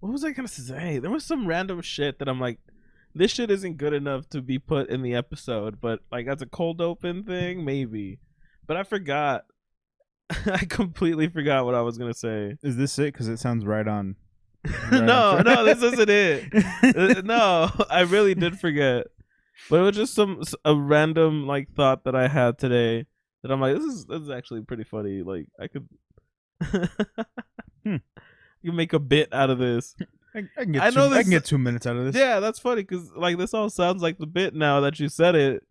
what was I gonna say? There was some random shit that I'm like, this shit isn't good enough to be put in the episode, but like as a cold open thing, maybe. But I forgot. I completely forgot what I was gonna say. Is this it? Because it sounds right on. No, this isn't it. No, I really did forget. But it was just a random like thought that I had today that I'm like, this is actually pretty funny. Like I could, you make a bit out of this. I can get 2 minutes out of this. Yeah, that's funny because like this all sounds like the bit now that you said it,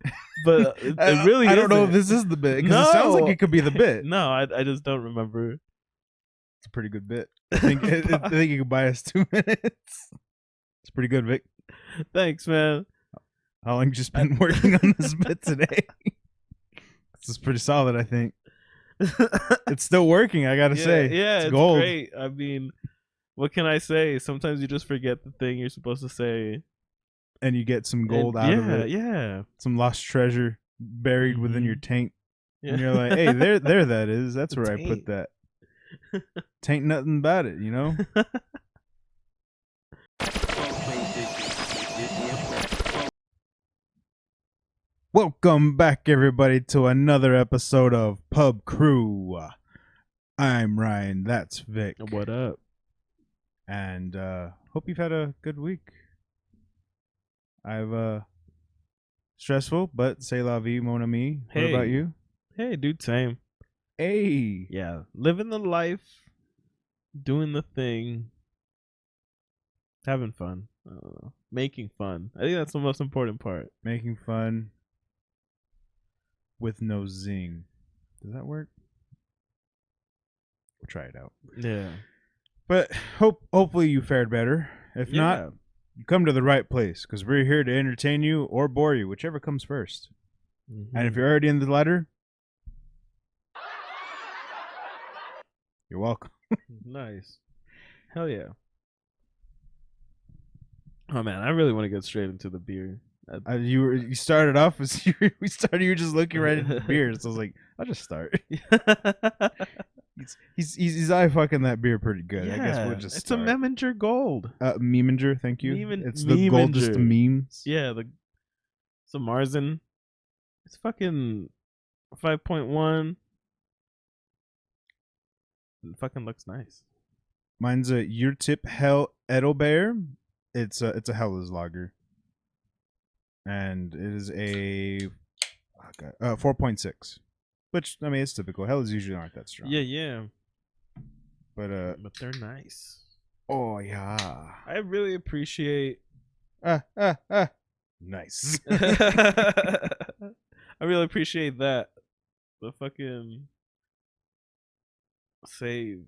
but it really. I don't know if this is the bit because it sounds like it could be the bit. No, I just don't remember. It's a pretty good bit. I think you could buy us 2 minutes. It's pretty good, Vic. Thanks, man. How long you just been working on this bit today? This is pretty solid, I think. It's still working, I gotta say. Yeah, it's gold. Great. I mean, what can I say? Sometimes you just forget the thing you're supposed to say, and you get some gold out of it. Yeah, some lost treasure buried within your taint. Yeah. And you're like, hey, there that is. That's where I put that. Taint nothing about it, you know? Welcome back, everybody, to another episode of Pub Crew. I'm Ryan. That's Vic. What up? And hope you've had a good week. I've stressful, but c'est la vie, mon ami. Hey. What about you? Hey, dude, same. Hey. Yeah, living the life, doing the thing, having fun, making fun. I think that's the most important part. Making fun with no zing. Does that work? We'll try it out. Yeah. But hopefully you fared better. If not, you come to the right place because we're here to entertain you or bore you, whichever comes first. Mm-hmm. And if you're already in the latter, you're welcome. Nice. Hell yeah. Oh man, I really want to get straight into the beer. You started off as you were just looking right into the beer, so I was like, I'll just start. He's eye fucking that beer pretty good. Yeah, I guess we'll just. It's a Meminger Gold. Meminger, thank you. It's the Meminger. goldest of memes. Yeah, it's a Marzen. It's fucking 5.1. It fucking looks nice. Mine's a Urtip Hell Edelbeer. It's a Helles lager. And it is a 4.6. Which, I mean, it's typical. Helles usually aren't that strong. Yeah. But they're nice. Oh yeah. I really appreciate nice. I really appreciate that. The fucking save.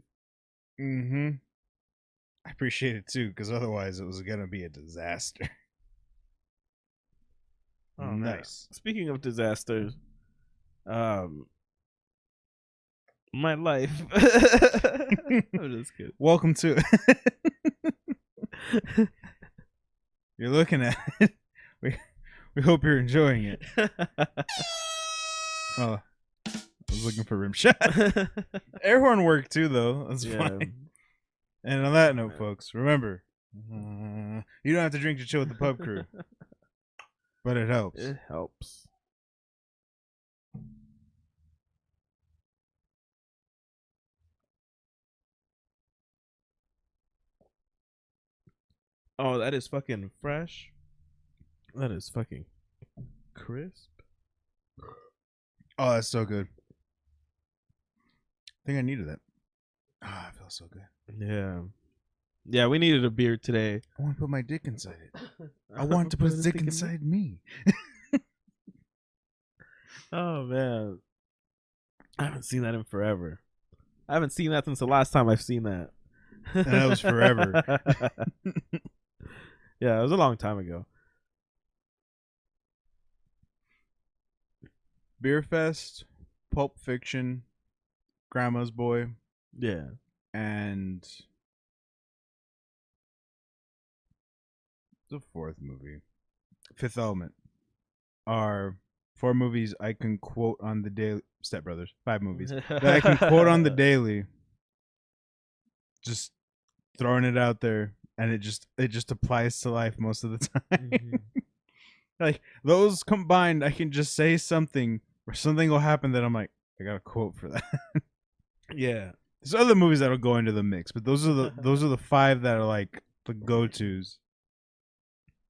Mm-hmm. I appreciate it too, because otherwise it was gonna be a disaster. Oh, nice. Man. Speaking of disasters, my life. I'm just kidding. Welcome to it. You're looking at it. We hope you're enjoying it. Oh, I was looking for rim shot. Air horn worked too, though. That's fine. And on that note, folks, remember, you don't have to drink to chill with the Pub Crew, but it helps. It helps. Oh, that is fucking fresh. That is fucking crisp. Oh, that's so good. I think I needed that. Ah, I feel so good. Yeah, we needed a beer today. I want to put my dick inside it. I want to put his dick inside me. Oh, man. I haven't seen that in forever. I haven't seen that since the last time I've seen that. And that was forever. Yeah, it was a long time ago. Beer Fest, Pulp Fiction, Grandma's Boy. Yeah. And the fourth movie, Fifth Element, are 4 movies I can quote on the daily. Step Brothers, 5 movies that I can quote on the daily. Just throwing it out there. and it just applies to life most of the time. Mm-hmm. Like those combined, I can just say something or something will happen that I'm like, I got a quote for that. Yeah. There's other movies that'll go into the mix, but those are the 5 that are like the go-tos.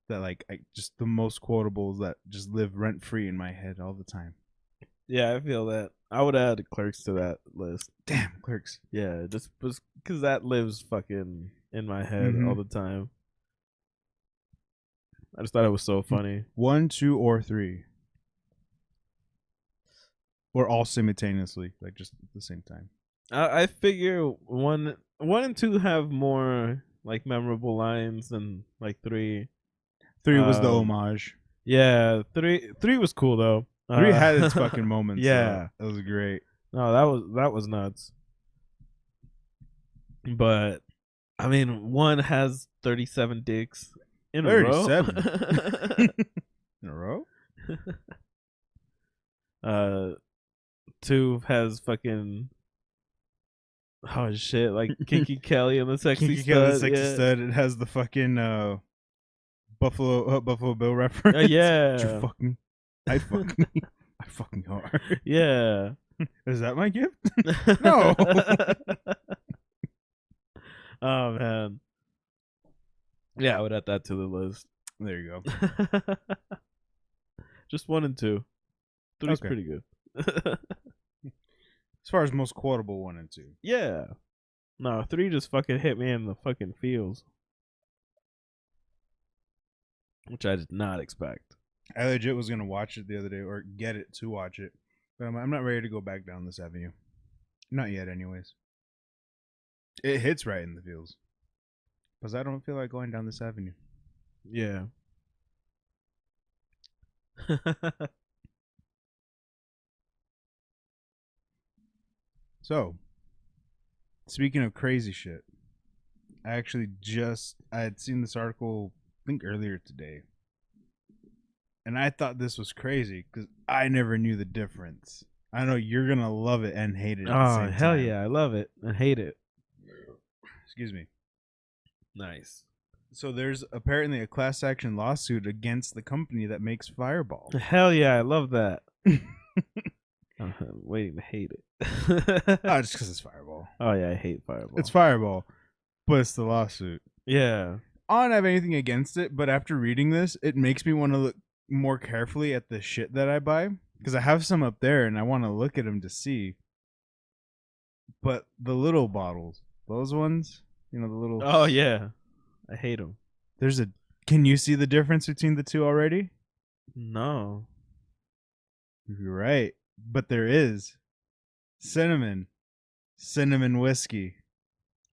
That like just the most quotables that just live rent free in my head all the time. Yeah, I feel that. I would add Clerks to that list. Damn, Clerks. Yeah, just because that lives fucking in my head all the time. I just thought it was so funny. 1, 2, or 3, or all simultaneously, like just at the same time. I figure 1 and 2 have more like memorable lines than like 3. 3 was the homage. Yeah, 3 was cool though. 3 had its fucking moments. Yeah, that was great. No, that was nuts. But I mean, 1 has 37 dicks in 37 a row. In a row. 2 has fucking shit, like Kinky Kelly and the Sexy Kinky Stud. Kelly, the Sexy Stud. It has the fucking Buffalo Bill reference. Yeah. Did you fuck me? I fuck me. I fucking hard. Yeah. Is that my gift? No. Oh man. Yeah, I would add that to the list. There you go. Just 1 and 2. 3's Okay. pretty good. As far as most quotable 1 and 2. Yeah. No, 3 just fucking hit me in the fucking feels. Which I did not expect. I legit was gonna watch it the other day, or get it to watch it, but I'm not ready to go back down this avenue. Not yet, anyways. It hits right in the feels, because I don't feel like going down this avenue. Yeah. So, speaking of crazy shit, I had seen this article, I think earlier today, and I thought this was crazy because I never knew the difference. I know you're gonna love it and hate it. At the same hell time. yeah, I love it and hate it. Excuse me. Nice. So there's apparently a class action lawsuit against the company that makes Fireball. Hell yeah, I love that. I'm waiting to hate it. Oh, just because it's Fireball. Oh yeah, I hate Fireball. It's Fireball, but it's the lawsuit. Yeah. I don't have anything against it, but after reading this, it makes me want to look more carefully at the shit that I buy, because I have some up there and I want to look at them to see. But the little bottles, those ones, the little. Oh yeah, I hate them. Can you see the difference between the two already? No. You're right, but there is. Cinnamon whiskey.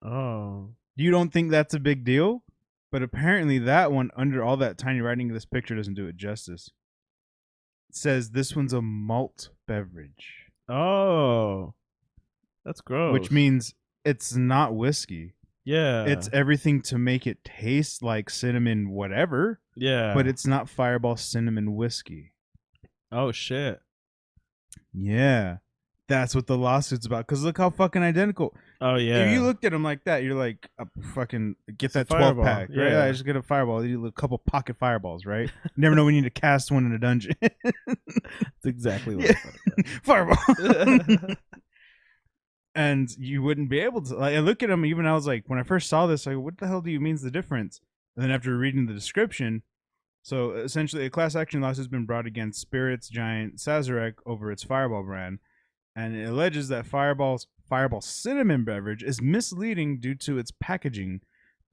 Oh. You don't think that's a big deal? But apparently that one, under all that tiny writing, this picture doesn't do it justice. It says this one's a malt beverage. Oh. That's gross. Which means it's not whiskey. Yeah. It's everything to make it taste like cinnamon whatever. Yeah. But it's not Fireball cinnamon whiskey. Oh shit. Yeah. That's what the lawsuit's about. Because look how fucking identical. Oh yeah. If you looked at them like that, you're like, fucking get that 12 Fireball, pack, right? yeah. I just get a Fireball. You do a couple pocket Fireballs, right? You never know when you need to cast one in a dungeon. That's exactly what Yeah. I thought Fireball. And you wouldn't be able to. Like, I look at them, even I was like, when I first saw this, like, what the hell do you mean's the difference? And then after reading the description, so essentially a class action lawsuit has been brought against spirits giant Sazerac over its Fireball brand. And it alleges that Fireball cinnamon beverage is misleading due to its packaging,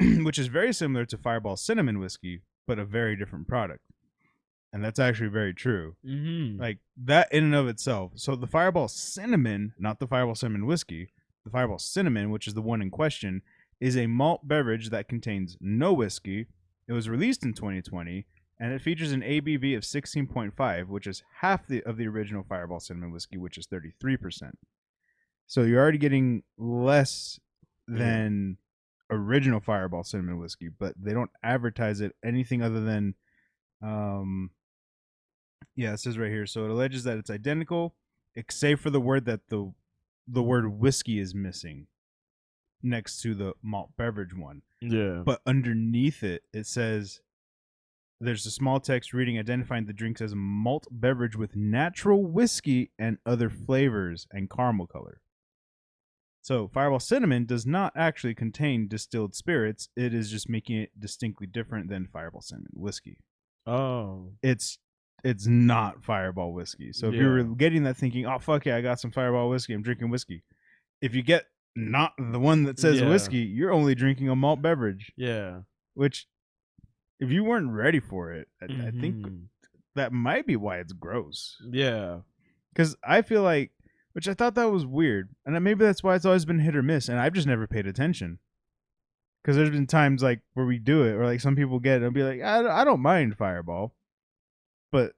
which is very similar to Fireball cinnamon whiskey, but a very different product. And that's actually very true. Mm-hmm. Like that in and of itself. So the Fireball cinnamon, not the Fireball cinnamon whiskey, the Fireball cinnamon, which is the one in question, is a malt beverage that contains no whiskey. It was released in 2020. And it features an ABV of 16.5, which is half of the original Fireball cinnamon whiskey, which is 33%. So you're already getting less than original Fireball cinnamon whiskey, but they don't advertise it anything other than, it says right here. So it alleges that it's identical, save for the word that the word whiskey is missing next to the malt beverage one. Yeah. But underneath it, it says there's a small text reading identifying the drinks as a malt beverage with natural whiskey and other flavors and caramel color. So Fireball Cinnamon does not actually contain distilled spirits. It is just making it distinctly different than Fireball Cinnamon whiskey. Oh. It's not Fireball whiskey. So if you were getting that thinking, oh fuck yeah, I got some Fireball whiskey, I'm drinking whiskey. If you get not the one that says whiskey, you're only drinking a malt beverage. Yeah. Which, if you weren't ready for it, I think that might be why it's gross. Yeah. Because I feel like, which I thought that was weird, and maybe that's why it's always been hit or miss, and I've just never paid attention. Because there's been times like where we do it, or like some people get it and be like, I don't mind Fireball, but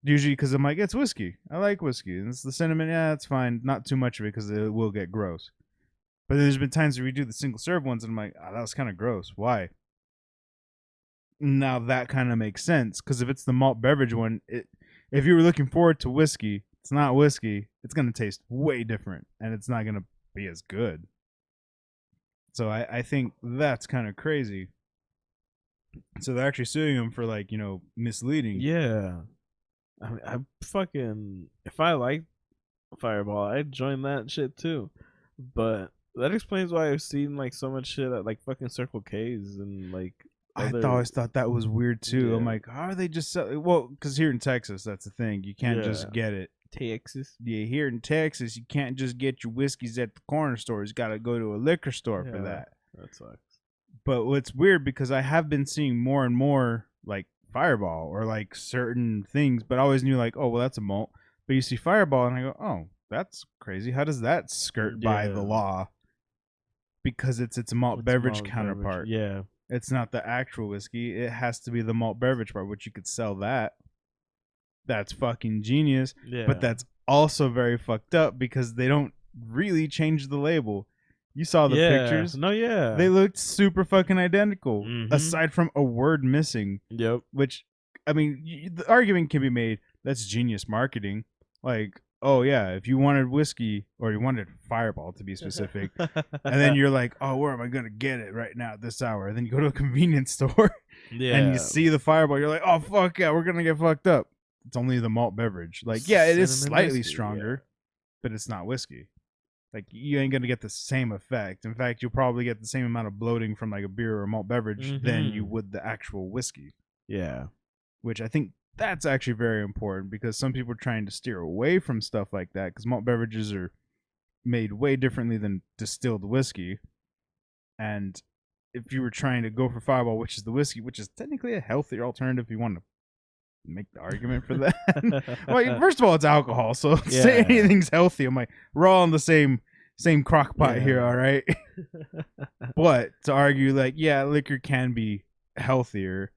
usually because I'm like, it's whiskey. I like whiskey, and it's the cinnamon. Yeah, it's fine. Not too much of it because it will get gross. But then there's been times where we do the single serve ones, and I'm like, oh, that was kind of gross. Why? Now that kind of makes sense, because if it's the malt beverage one, if you were looking forward to whiskey, it's not whiskey. It's gonna taste way different, and it's not gonna be as good. So I think that's kind of crazy. So they're actually suing him for like misleading. Yeah, I mean, if I like Fireball, I'd join that shit too. But that explains why I've seen like so much shit at like fucking Circle K's and like. I always thought that was weird too. Yeah. I'm like, how are they just selling? Well, because here in Texas, that's the thing. You can't just get it. Texas. Yeah, here in Texas, you can't just get your whiskeys at the corner stores. You got to go to a liquor store for that. That sucks. But what's weird, because I have been seeing more and more like Fireball or like certain things, but I always knew like, oh, well, that's a malt. But you see Fireball and I go, oh, that's crazy. How does that skirt by the law? Because it's a malt beverage counterpart. Yeah. It's not the actual whiskey. It has to be the malt beverage part, which you could sell that. That's fucking genius. Yeah. But that's also very fucked up because they don't really change the label. You saw the pictures. No, yeah. They looked super fucking identical, aside from a word missing. Yep. Which, I mean, the argument can be made that's genius marketing. Like, oh yeah, if you wanted whiskey or you wanted Fireball to be specific, and then you're like, oh, where am I gonna get it right now at this hour? And then you go to a convenience store, and you see the Fireball, you're like, oh fuck yeah, we're gonna get fucked up. It's only the malt beverage. Like, yeah, it is slightly whiskey, stronger, but it's not whiskey. Like, you ain't gonna get the same effect. In fact, you'll probably get the same amount of bloating from like a beer or a malt beverage than you would the actual whiskey. Yeah. Which I think that's actually very important, because some people are trying to steer away from stuff like that, because malt beverages are made way differently than distilled whiskey. And if you were trying to go for Fireball, which is the whiskey, which is technically a healthier alternative if you want to make the argument for that. Like, first of all, it's alcohol, so say anything's healthy. I'm like, we're all in the same crock pot here, all right? But to argue like, yeah, liquor can be healthier,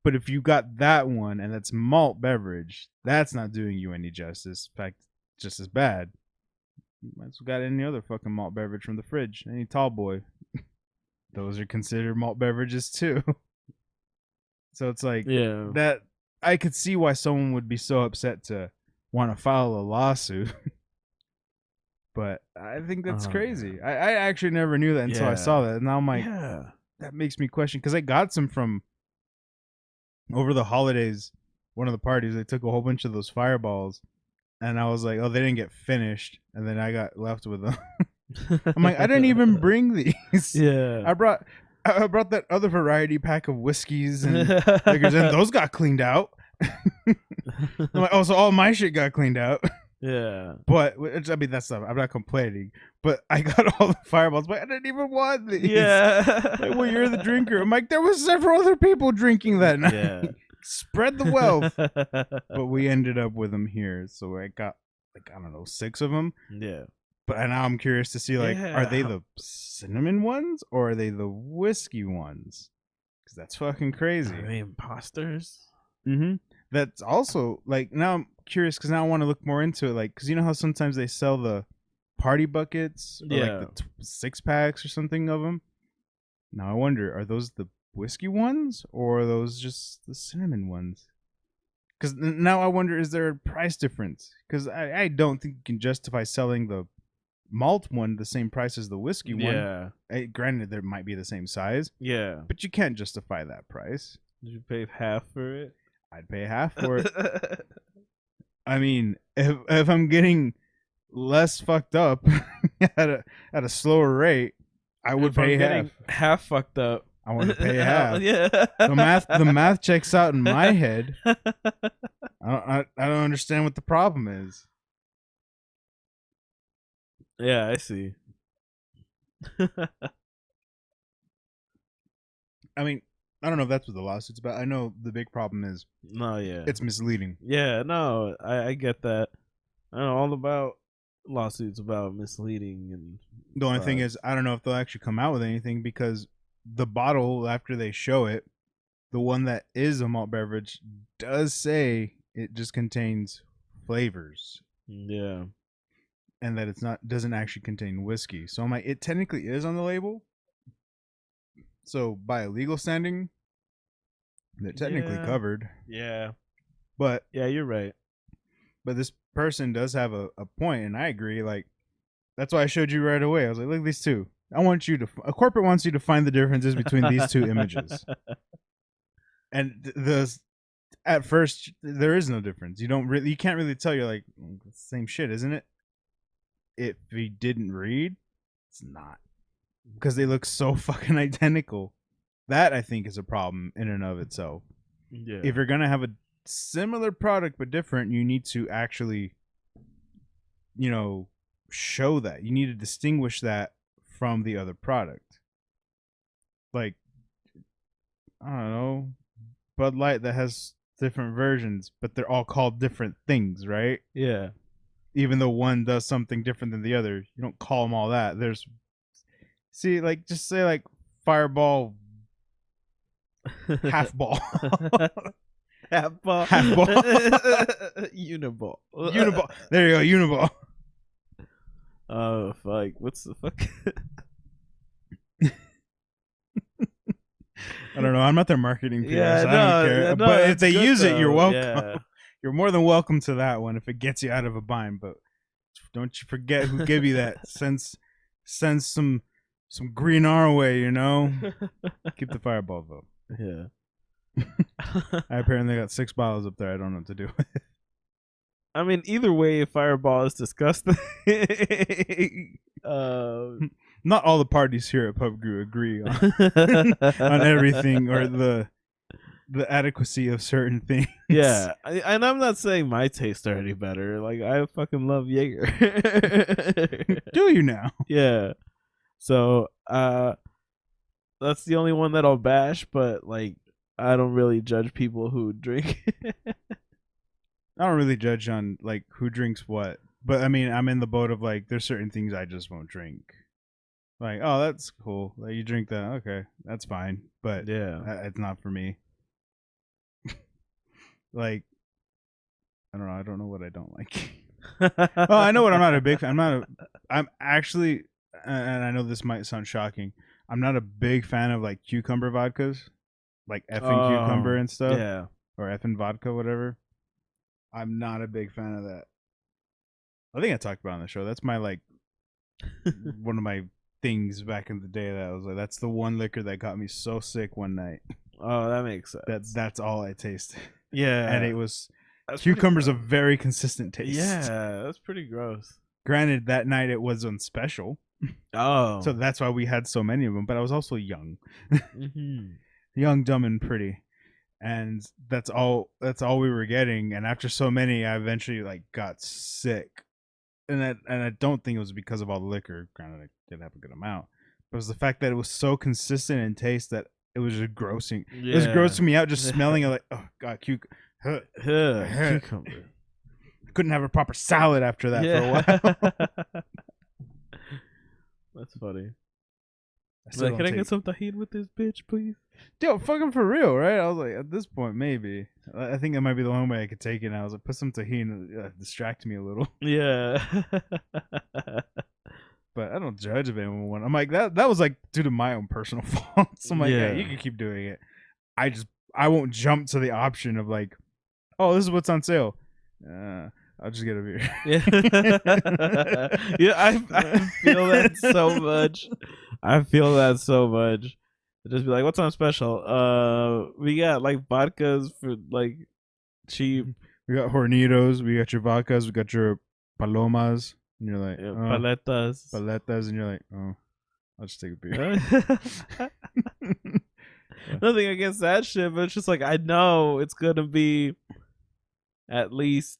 but if you got that one and that's malt beverage, that's not doing you any justice. In fact, just as bad. You might as well got any other fucking malt beverage from the fridge. Any tall boy. Those are considered malt beverages too. So it's like, that I could see why someone would be so upset to want to file a lawsuit. But I think that's crazy. I actually never knew that until I saw that. And now I'm like, that makes me question. Because I got some from over the holidays, one of the parties. They took a whole bunch of those Fireballs. And I was like, oh, they didn't get finished. And then I got left with them. I'm like, I didn't even bring these. Yeah. I brought that other variety pack of whiskeys and liquors, and those got cleaned out. I'm like, oh, so all my shit got cleaned out. Yeah. But, I mean, that's stuff. I'm not complaining. But I got all the Fireballs, but I didn't even want these. Yeah. Like, well, you're the drinker. I'm like, there was several other people drinking that night. Yeah. Spread the wealth. But we ended up with them here. So I got, like, I don't know, 6 of them. Yeah. But now I'm curious to see, like, are they the cinnamon ones or are they the whiskey ones? Because that's fucking crazy. Are they imposters? Mm-hmm. That's also, like, now I'm curious because now I want to look more into it. Like, because you know how sometimes they sell the party buckets or like the 6-packs or something of them? Now I wonder, are those the whiskey ones or are those just the cinnamon ones? Because now I wonder, is there a price difference? Because I don't think you can justify selling the malt one the same price as the whiskey one. Yeah. Granted, there might be the same size. Yeah. But you can't justify that price. Did you pay half for it? I'd pay half for it. I mean, if I'm getting less fucked up at a slower rate, I would pay half. Half fucked up. I want to pay half. Yeah. The math checks out in my head. I don't understand what the problem is. Yeah, I see. I mean, I don't know if that's what the lawsuit's about. I know the big problem is it's misleading. Yeah, no, I get that. I know all about lawsuits about misleading, and the only thing is I don't know if they'll actually come out with anything, because the bottle, after they show it, the one that is a malt beverage does say it just contains flavors. Yeah. And that doesn't actually contain whiskey. So I'm like, it technically is on the label. So by legal standing, they're technically covered. Yeah. But yeah, you're right. But this person does have a point, and I agree. Like, that's why I showed you right away. I was like, look at these two. A corporate wants you to find the differences between these two images. And at first there is no difference. You can't really tell. You're like, same shit, isn't it? If you didn't read, it's not, because they look so fucking identical. That, I think, is a problem in and of itself. Yeah. If you're gonna have a similar product but different, you need to actually, show that. You need to distinguish that from the other product. Like, I don't know, Bud Light that has different versions, but they're all called different things, right? Yeah. Even though one does something different than the other, you don't call them all that. Just say like Fireball half ball. Half ball. Uniball. Uniball. There you go, Uniball. Oh, fuck. What's the fuck? I don't know. I'm not their marketing PR, yeah, so I don't care. No, but if they use it, you're welcome. Yeah. You're more than welcome to that one if it gets you out of a bind. But don't you forget who gave you that. Send some green our way, Keep the Fireball, though. Yeah. I apparently got 6 bottles up there. I don't know what to do with it. I mean, either way, Fireball is disgusting. Not all the parties here at Pub Brew agree on everything, or the adequacy of certain things. Yeah, and I'm not saying my tastes are any better. Like, I fucking love Jaeger. Do you now? Yeah. So, that's the only one that I'll bash, but like, I don't really judge people who drink. I don't really judge on like who drinks what, but I mean, I'm in the boat of like, there's certain things I just won't drink. Like, oh, that's cool. Like, you drink that, okay, that's fine. But yeah, it's not for me. Like, I don't know. I don't know what I don't like. Oh, I know what I'm not a big fan. I'm actually, and I know this might sound shocking, I'm not a big fan of like cucumber vodkas, like effing cucumber and stuff. Yeah. Or effing vodka, whatever. I'm not a big fan of that. I think I talked about it on the show. That's my like one of my things back in the day that I was like, that's the one liquor that got me so sick one night. Oh, that makes sense. That's all I tasted. Yeah. And it was cucumber's a very consistent taste. Yeah, that's pretty gross. Granted, that night it was on special. Oh. So that's why we had so many of them, but I was also young. Mm-hmm. Young, dumb, and pretty. And that's all we were getting. And after so many, I eventually like got sick. And I don't think it was because of all the liquor. Granted, I did have a good amount. But it was the fact that it was so consistent in taste that it was just grossing. Yeah. It was grossing me out just smelling it, like, oh god, cucumber. Couldn't have a proper salad after that for a while. That's funny. Like, can I get some tahini with this bitch, please? Yo, fucking for real, right? I was like, at this point, maybe. I think that might be the only way I could take it. And I was like, put some tahini, distract me a little. Yeah. But I don't judge if anyone. I'm like, that was like due to my own personal faults. I'm like, yeah, you can keep doing it. I won't jump to the option of like, oh, this is what's on sale. I'll just get a beer. Yeah, yeah. I feel that so much. I feel that so much. Just be like, "What's on special? We got like vodkas for like cheap. We got Hornitos. We got your vodkas. We got your palomas." And you're like, Paletas. Paletas. And you're like, oh, I'll just take a beer. Nothing against that shit, but it's just like, I know it's going to be at least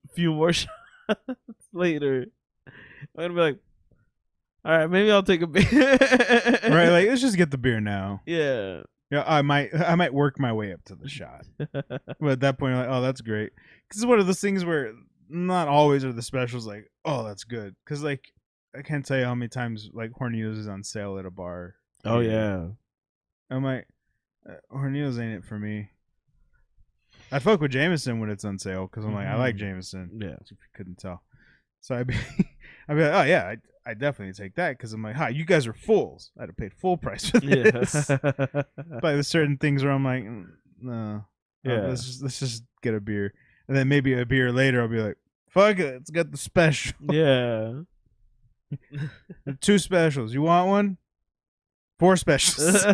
a few more shots later. I'm going to be like, all right, maybe I'll take a beer. Right, like, let's just get the beer now. Yeah. Yeah, I might work my way up to the shot. But at that point, you're like, oh, that's great. Because it's one of those things where not always are the specials like, oh, that's good. Because, like, I can't tell you how many times, like, Hornitos is on sale at a bar. Oh, yeah. I'm like, Hornitos ain't it for me. I fuck with Jameson when it's on sale because I'm like, I like Jameson. Yeah. If you couldn't tell. So I'd be like, oh, yeah, I definitely take that because I'm like, hi, you guys are fools. I'd have paid full price for this. But there's certain things where I'm like, no, let's just get a beer, and then maybe a beer later I'll be like, fuck it, let's get the special. Yeah. 2 specials. You want one? 4 specials.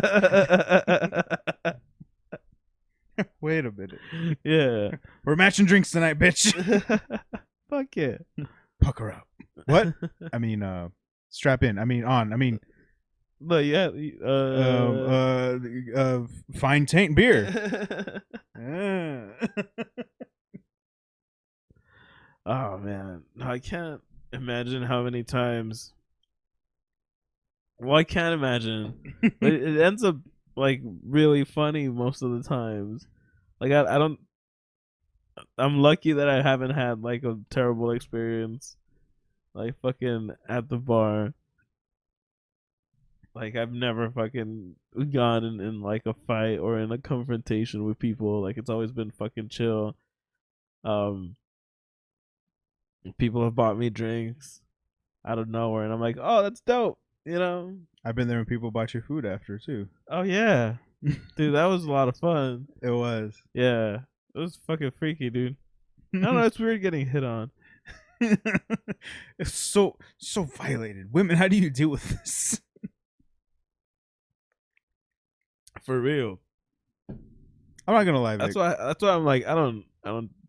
Wait a minute. Yeah. We're matching drinks tonight, bitch. Fuck yeah. Pucker up. What? I mean, strap in. I mean, on. I mean, but yeah, fine taint beer. Oh man, I can't imagine how many times. Well, I can't imagine. But it ends up like really funny most of the times. Like I don't. I'm lucky that I haven't had like a terrible experience, like fucking at the bar. Like I've never fucking gone in like a fight or in a confrontation with people. Like it's always been fucking chill. People have bought me drinks out of nowhere, and I'm like, oh, that's dope. You know. I've been there when people bought you food after too. Oh yeah, dude, that was a lot of fun. It was. Yeah, it was fucking freaky, dude. I don't know. It's weird getting hit on. It's so violated. Women, how do you deal with this? For real. I'm not gonna lie. That's why I'm like, I don't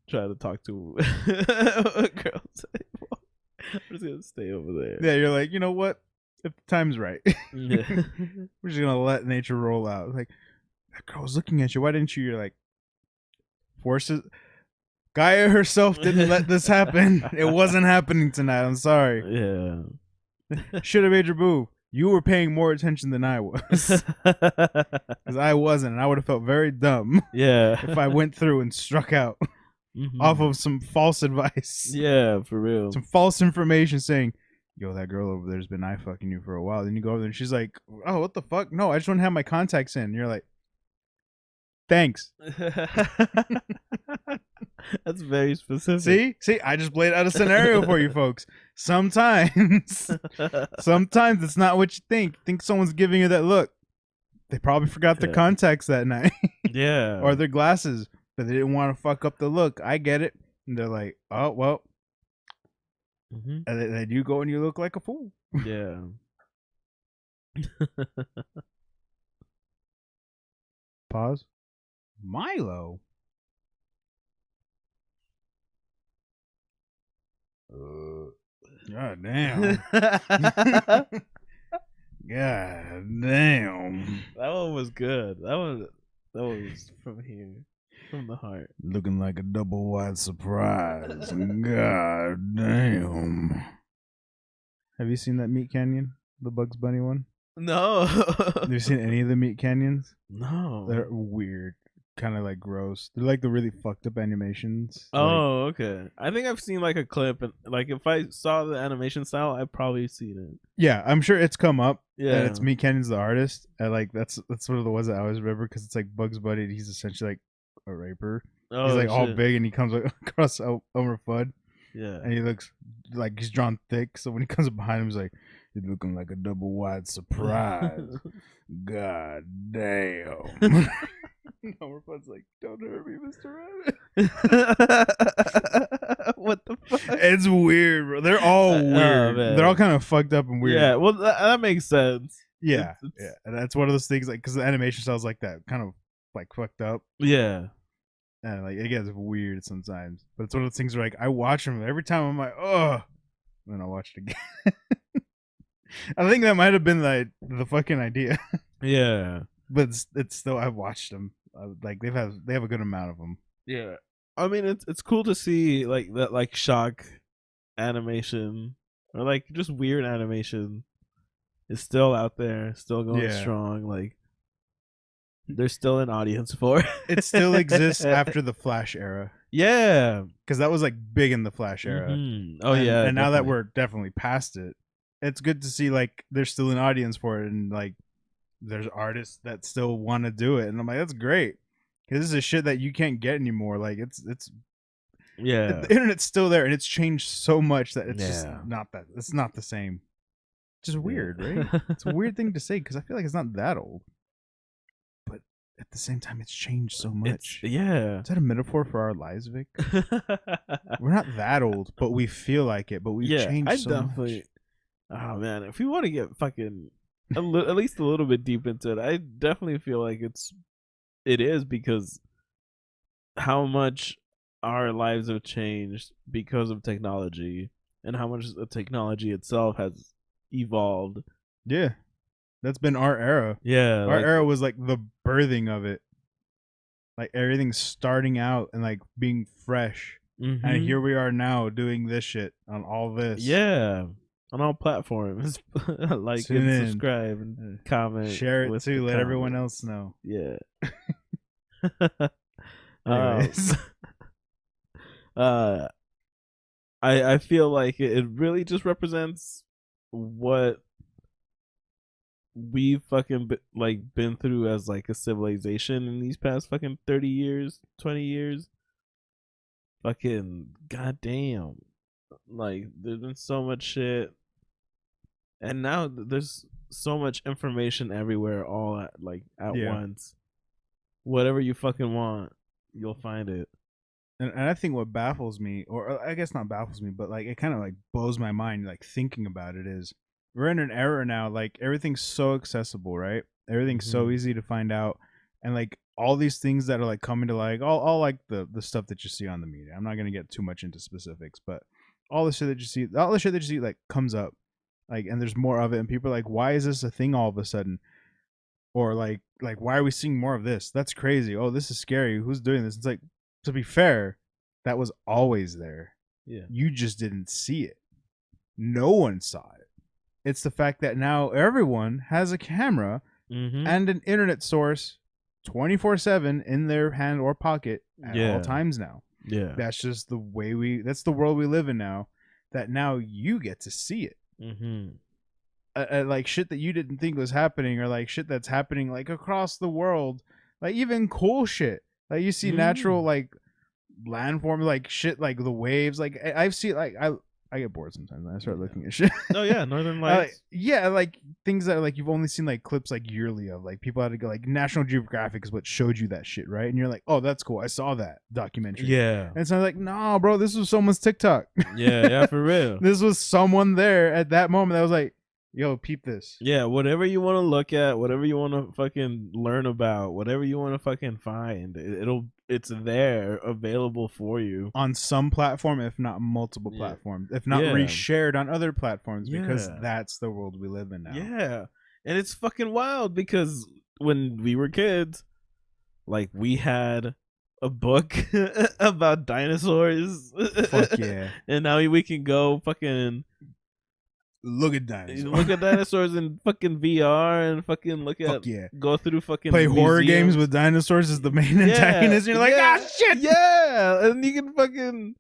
try to talk to girls anymore. I'm just gonna stay over there. Yeah, you're like, you know what? If the time's right, Yeah. we're just gonna let nature roll out. Like, that girl was looking at you. Why didn't you? You're like, forces. Gaia herself didn't let this happen. It wasn't happening tonight. I'm sorry. Yeah. Should have made your move. You were paying more attention than I was. Because I wasn't, and I would have felt very dumb. Yeah. If I went through and struck out off of some false advice. Yeah, for real. Some false information saying, yo, that girl over there's been eye fucking you for a while. Then you go over there and she's like, oh, what the fuck? No, I just want to have my contacts in. And you're like, thanks. That's very specific. See, I just played out a scenario for you folks. Sometimes it's not what you think. Think someone's giving you that look. They probably forgot their contacts that night. Yeah. Or their glasses, but they didn't want to fuck up the look. I get it. And they're like, oh, well. And then you go and you look like a fool. Yeah. Pause. Milo. God damn. God damn. That one was good. That was from here. From the heart. Looking like a double wide surprise. God damn. Have you seen that Meat Canyon? The Bugs Bunny one? No. Have you seen any of the Meat Canyons? No. They're weird. Kind of like gross. They're like the really fucked up animations. Oh, okay. I think I've seen like a clip, and like if I saw the animation style, I've probably seen it. Yeah, I'm sure it's come up. Yeah, and it's Meat Canyon's the artist. And like that's one of the ones that I always remember because it's like Bugs Bunny. He's essentially like a raper. Oh, he's like shit. all big and he comes like across Elmer Fudd. Yeah, and he looks like he's drawn thick. So when he comes up behind him, he's like, "You're looking like a double wide surprise." God damn. Homer Fudd's like, don't hurt me, Mr. Rabbit. What the fuck? It's weird, bro. They're all weird. They're all kind of fucked up and weird. Yeah, well, that makes sense. Yeah, yeah. And that's one of those things, like, because the animation style's like that, kind of like fucked up. Yeah. And like it gets weird sometimes. But it's one of those things where like I watch them every time I'm like, oh, and then I watch it again. I think that might have been the fucking idea. Yeah. But it's still, I've watched them. Like they have a good amount of them. Yeah. I mean, it's cool to see like that, like shock animation or like just weird animation is still out there, still going strong. Like there's still an audience for it. It still exists after the Flash era. Yeah, because that was like big in the Flash era. Mm-hmm. Oh yeah, and now that we're definitely past it, it's good to see like there's still an audience for it, and like there's artists that still want to do it, and I'm like, that's great. Because this is shit that you can't get anymore. Like it's yeah, the internet's still there, and it's changed so much that it's just not that. It's not the same. Just weird, right? It's a weird thing to say because I feel like it's not that old, but at the same time, it's changed so much. Is that a metaphor for our lives, Vic? We're not that old, but we feel like it. But we've changed so much. Oh man, if we want to get fucking at least a little bit deep into it, I definitely feel like it is because how much our lives have changed because of technology and how much the technology itself has evolved. Yeah, that's been our era. Yeah, our era was like the birthing of it, like everything's starting out and like being fresh. Mm-hmm. And here we are now doing this shit on all this. Yeah, on all platforms. Like and subscribe and comment, share it too. Let everyone else know. Yeah. I feel like it really just represents what we've fucking been through as like a civilization in these past fucking 30 years, 20 years. Fucking goddamn. Like there's been so much shit, and now there's so much information everywhere all at once. Whatever you fucking want, you'll find it. And I think what baffles me, or I guess not baffles me, but like it kind of like blows my mind, like thinking about it, is we're in an era now, like everything's so accessible, right? Everything's so easy to find out, and like all these things that are like coming to like all like the stuff that you see on the media. I'm not gonna get too much into specifics, but all the shit that you see, like comes up, like, and there's more of it, and people are like, why is this a thing all of a sudden? Or like why are we seeing more of this? That's crazy. Oh, this is scary. Who's doing this? It's like, to be fair, that was always there. Yeah. You just didn't see it. No one saw it. It's the fact that now everyone has a camera and an internet source 24/7 in their hand or pocket at all times now. Yeah. That's just the way that's the world we live in now, that now you get to see it. Like shit that you didn't think was happening, or like shit that's happening like across the world, like even cool shit. Like you see natural like landforms, like shit, like the waves. Like I've seen, like I get bored sometimes and I start looking at shit. Oh yeah, Northern Lights. Like things that like you've only seen like clips like yearly of, like people had to go, like National Geographic is what showed you that shit, right? And you're like, oh, that's cool. I saw that documentary. Yeah. And so I'm like, no, bro, this was someone's TikTok. Yeah, for real. This was someone there at that moment that was like, yo, peep this. Yeah, whatever you want to look at, whatever you want to fucking learn about, whatever you want to fucking find, it's there, available for you on some platform, if not multiple platforms, if not reshared on other platforms, because that's the world we live in now. Yeah, and it's fucking wild because when we were kids, like we had a book about dinosaurs. Fuck yeah. And now we can go fucking look at dinosaurs. Look at dinosaurs in fucking VR and fucking go through fucking play museums. Horror games with dinosaurs as the main antagonist. And you're like, ah, shit. Yeah, and you can fucking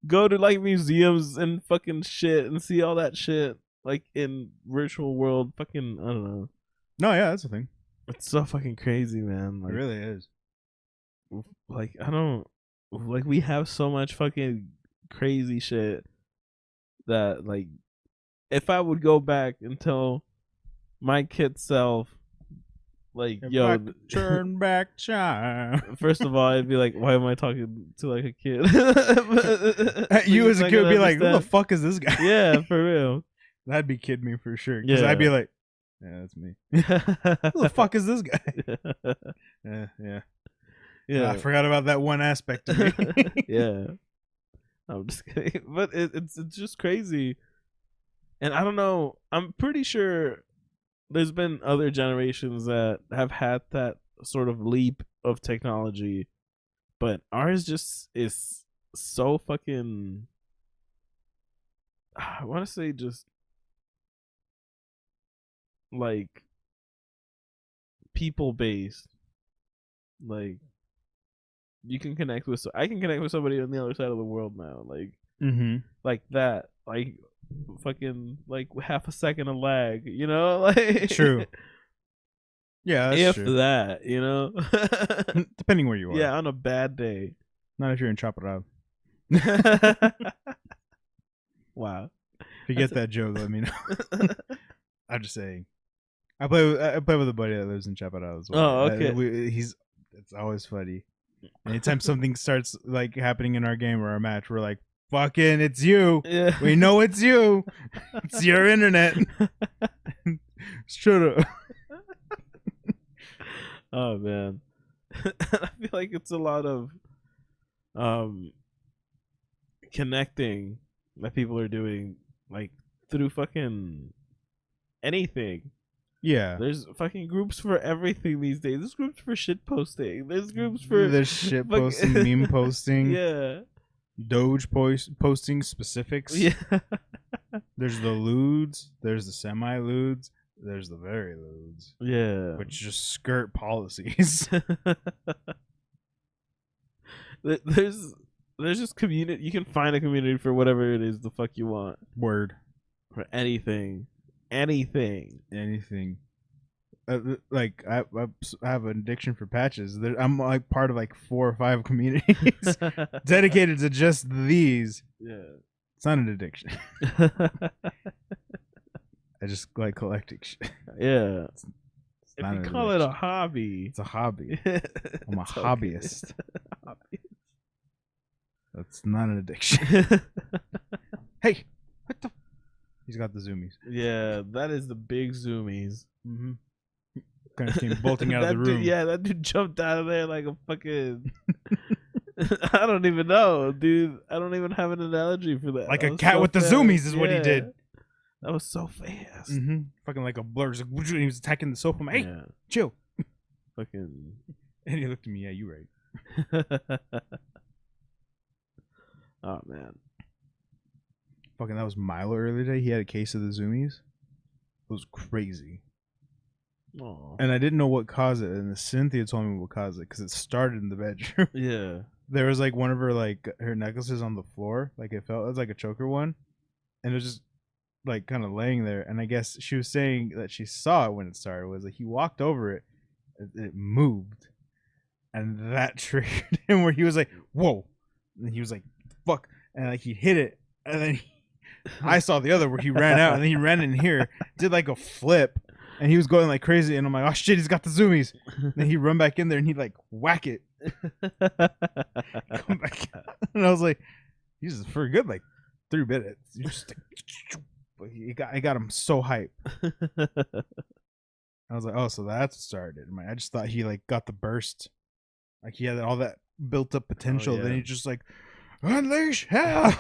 go to like museums and fucking shit and see all that shit like in virtual world. Fucking, I don't know. No, yeah, that's the thing. It's so fucking crazy, man. Like, it really is. Like, I don't like, we have so much fucking crazy shit that like, if I would go back and tell my kid self Like, If yo, I could turn back time. first of all, I'd be like, why am I talking to like a kid? You as a kid would be like, who the understand. fuck is this guy? Yeah, for real. That'd be kid me for sure. Because I'd be Yeah. like, yeah, that's me. Who the fuck is this guy? Yeah. Yeah. I forgot about that one aspect of me. Yeah. I'm just kidding. But it's just crazy. And I don't know. I'm pretty sure there's been other generations that have had that sort of leap of technology, but ours just is so fucking, I want to say, just like people based. Like, you can connect with, I can connect with somebody on the other side of the world now, like like that, like fucking like half a second of lag, you know. Like, True. Yeah, that's if true. that, you know. Depending where you are. Yeah, on a bad day. Not if you're in Chaparral. Wow. If you get that joke, let me know. I'm just saying. I play with a buddy that lives in Chaparral as well. Oh, okay. It's always funny. Anytime something starts like happening in our game or our match, we're like, fucking, it's you. Yeah. We know it's you. It's your internet. Shut up. Oh man. I feel like it's a lot of connecting that people are doing, like, through fucking anything. Yeah. There's fucking groups for everything these days. There's groups for shit posting. There's groups for shit posting, meme posting. Yeah. Doge posting specifics. Yeah. There's the lewds. There's the semi-lewds. There's the very lewds. Yeah. Which just skirt policies. There's just community. You can find a community for whatever it is the fuck you want. Word. For anything. Like I have an addiction for patches. I'm like part of like 4 or 5 communities dedicated to just these. Yeah. It's not an addiction. I just like collecting shit. Yeah. It's If not you an call it a addiction. hobby, It's a hobby. I'm a it's okay. hobbyist. That's not an addiction. Hey, what the? He's got the zoomies. Yeah, that is the big zoomies. Mm-hmm. Kind of came bolting out of the room. Dude, yeah, that dude jumped out of there like a fucking. I don't even know, dude. I don't even have an analogy for that. Like That a was cat so with the fast. zoomies is what he Yeah. did. That was so fast. Mm-hmm. Fucking like a blur. He was attacking the sofa. I'm like, hey, Yeah. chill. Fucking. And he looked at me. Yeah, you right. Oh man. Fucking, that was Milo earlier today. He had a case of the zoomies. It was crazy. Oh. And I didn't know what caused it. And Cynthia told me what caused it because it started in the bedroom. Yeah. There was like one of her her necklaces on the floor. Like it was like a choker one. And it was just like kind of laying there. And I guess she was saying that she saw it when it started. Was like he walked over it. It moved. And that triggered him where he was like, whoa. And he was like, fuck. And like he hit it. And then I saw the other where he ran out. And then he ran in here. Did like a flip. And he was going like crazy. And I'm like, oh shit, he's got the zoomies. And then he run back in there and he'd like whack it. Come back out. And I was like, he's for a good like 3 minutes. You just I got him so hype. I was like, oh, so that's what started. I just thought he like got the burst. Like he had all that built up potential. Oh, yeah. Then he just like unleash hell.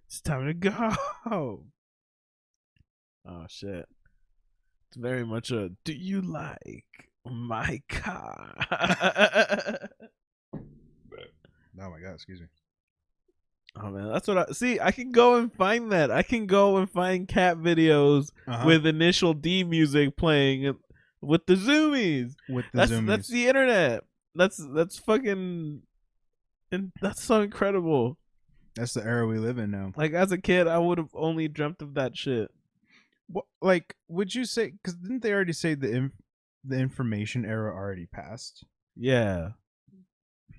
It's time to go. Oh shit. It's very much a do you like my car? Oh my god, excuse me. Oh man, that's what I see. I can go and find that. I can go and find cat videos with Initial D music playing with the zoomies. With the zoomies. That's the internet. That's fucking, and that's so incredible. That's the era we live in now. Like as a kid, I would have only dreamt of that shit. What, like, would you say? Because didn't they already say the information era already passed? Yeah.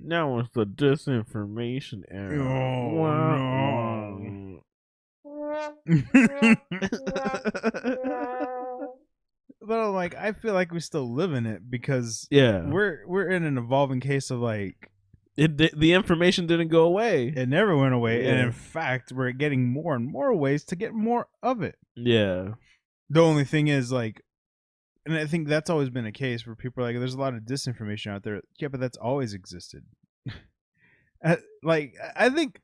Now it's the disinformation era. Oh, no. but I'm like, I feel like we still live in it because Yeah, we're in an evolving case of like the information didn't go away. it never went away, and Yeah. in fact, we're getting more and more ways to get more of it. Yeah, The only thing is like, and I think that's always been a case where people are like, there's a lot of disinformation out there. Yeah, but that's always existed. Like, I think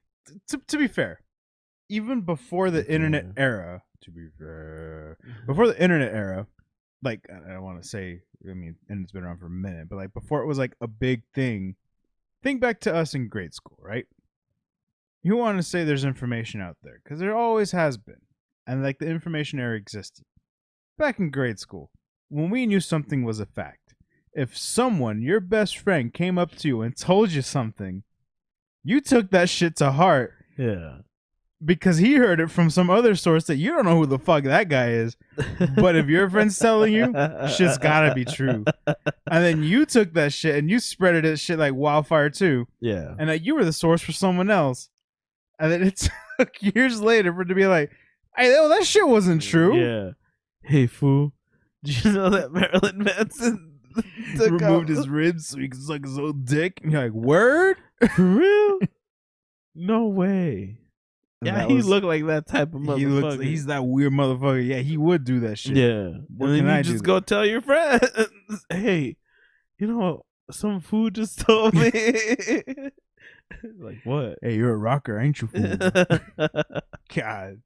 to be fair, even before the internet era, before the internet era, like, I don't want to say, I mean, and it's been around for a minute, but like before it was like a big thing. Think back to us in grade school, right? You want to say there's information out there because there always has been, and like the information era existed back in grade school when we knew something was a fact. If someone, your best friend, came up to you and told you something, you took that shit to heart. Yeah. Because he heard it from some other source that you don't know who the fuck that guy is. But if your friend's telling you, shit's gotta be true. And then you took that shit and you spread it shit like wildfire too. Yeah. And that you were the source for someone else. And then it took years later for it to be like, hey, that shit wasn't true. Yeah. Hey, fool. Did you know that Marilyn Manson removed his ribs so he could suck his own dick? And you're like, word? For real? No way. And Yeah, he looked like that type of motherfucker. He's that weird motherfucker. Yeah, he would do that shit. Yeah. What and then can I you do? just go tell your friends, hey, you know, some food just told me. Like, what? Hey, you're a rocker, ain't you, fool? God.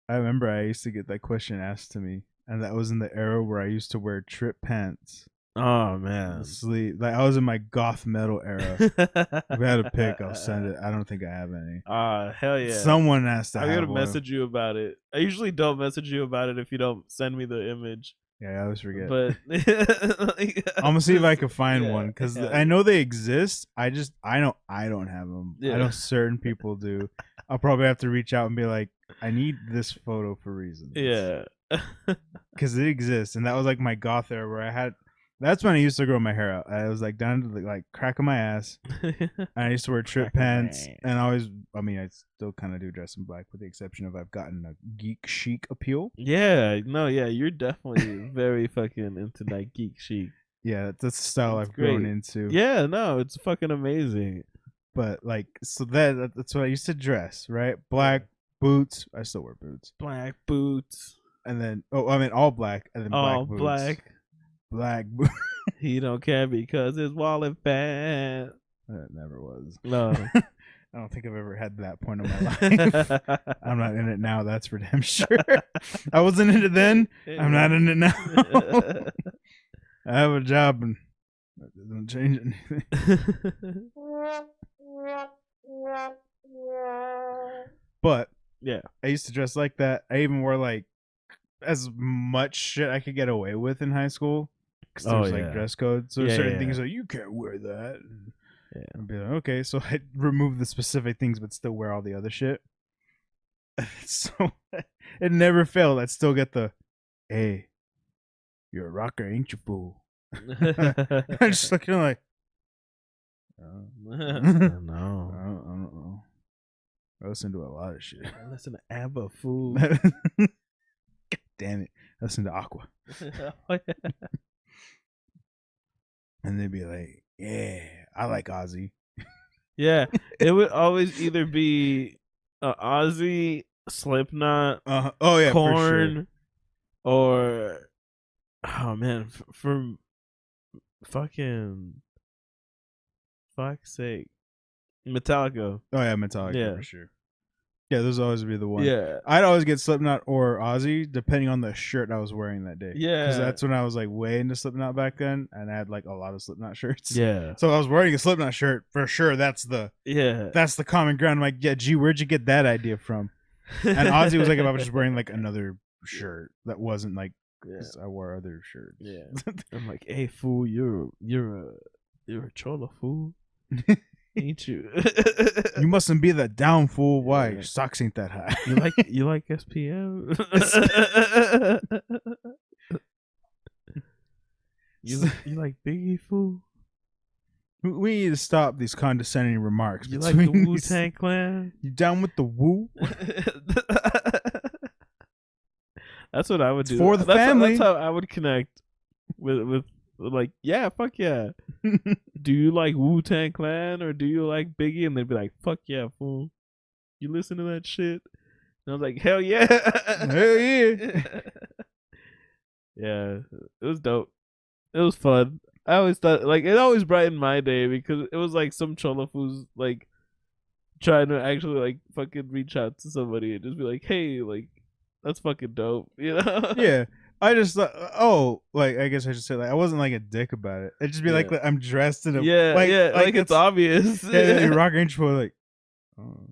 I remember I used to get that question asked to me, and that was in the era where I used to wear trip pants. Oh, man. Sleep. Like, I was in my goth metal era. If I had a pic, I'll send it. I don't think I have any. Hell yeah. Someone has to I'm have going to one. message you about it. I usually don't message you about it if you don't send me the image. Yeah, I always forget. But I'm gonna see if I can find one because yeah. I know they exist. I don't have them. Yeah. I know certain people do. I'll probably have to reach out and be like, I need this photo for reasons. Yeah. Because it exists, and that was like my goth era where I had. That's when I used to grow my hair out. I was like down to the like crack of my ass. And I used to wear trip pants, and I still kind of do dress in black, with the exception of I've gotten a geek chic appeal. Yeah, no, yeah, you're definitely very fucking into that geek chic. Yeah, that's the style I've grown into. Yeah, no, it's fucking amazing. But like, so that's what I used to dress, right? Black boots. I still wear boots. Black boots. And then, all black, and then all black boots. Black. Boots. He don't care because his wallet fat. That never was. No. I don't think I've ever had that point in my life. I'm not in it now, that's for damn sure. I wasn't in it then. I'm not in it now. I have a job and that doesn't change anything. But yeah, I used to dress like that. I even wore like as much shit I could get away with in high school because there was like dress codes. So certain things like you can't wear that. And I'd be like, okay, so I remove the specific things but still wear all the other shit. So it never failed. I'd still get the, hey, you're a rocker, ain't you, fool? I'm just looking like, no. I don't know. I listen to a lot of shit. I listen to ABBA, fool. God damn it. I listen to Aqua. And they'd be like, yeah, I like Ozzy. Yeah, it would always either be Ozzy, Slipknot, Korn, for sure. Or oh man, from fucking fuck's sake, Metallica. Oh yeah, Metallica for sure. Yeah, those always be the one. Yeah, I'd always get Slipknot or Ozzy depending on the shirt I was wearing that day. Yeah, because that's when I was like way into Slipknot back then, and I had like a lot of Slipknot shirts. Yeah, so I was wearing a Slipknot shirt for sure. That's the common ground. I'm like, yeah, gee, where'd you get that idea from? And Ozzy was like, if I was just wearing like another shirt that wasn't like, because I wore other shirts. Yeah, I'm like, hey fool, you're a chola fool. Ain't you? You mustn't be that down, fool. Why? Your socks ain't that high. You like SPM? you like Biggie, fool? We need to stop these condescending remarks. You like the Wu-Tang Clan? You down with the Wu? That's what I would do. for the family. That's how I would connect with like, yeah, fuck yeah. Do you like Wu-Tang Clan or do you like Biggie? And they'd be like, fuck yeah, fool. You listen to that shit? And I was like, hell yeah. Hell yeah. Yeah, it was dope. It was fun. I always thought, like, it always brightened my day because it was like some chola who's like trying to actually like fucking reach out to somebody and just be like, hey, like, that's fucking dope, you know? Yeah. I just thought, like, I guess I should say, like, I wasn't like a dick about it. It'd just be like, I'm dressed in a like it's obvious. Yeah, you rock intro like, oh.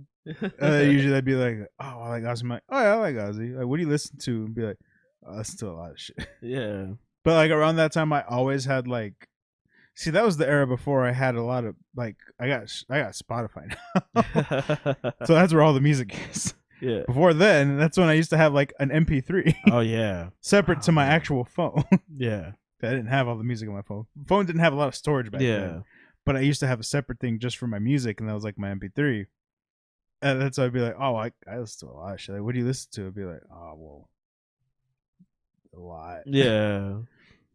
Usually I'd be like, oh, I like Ozzy. I'm like, oh yeah, I like Ozzy. Like, what do you listen to? And be like, oh, I listen to a lot of shit. Yeah. But like around that time, I always had like, see, that was the era before I had a lot of like, I got Spotify now, so that's where all the music is. Yeah. Before then, that's when I used to have like an MP3. Oh yeah. Separate to my actual phone. Yeah. I didn't have all the music on my phone. Phone didn't have a lot of storage back then. But I used to have a separate thing just for my music, and that was like my MP3. And that's why I'd be like, oh, I listen to a lot of shit. Like, what do you listen to? I'd be like, oh, well, a lot. Yeah.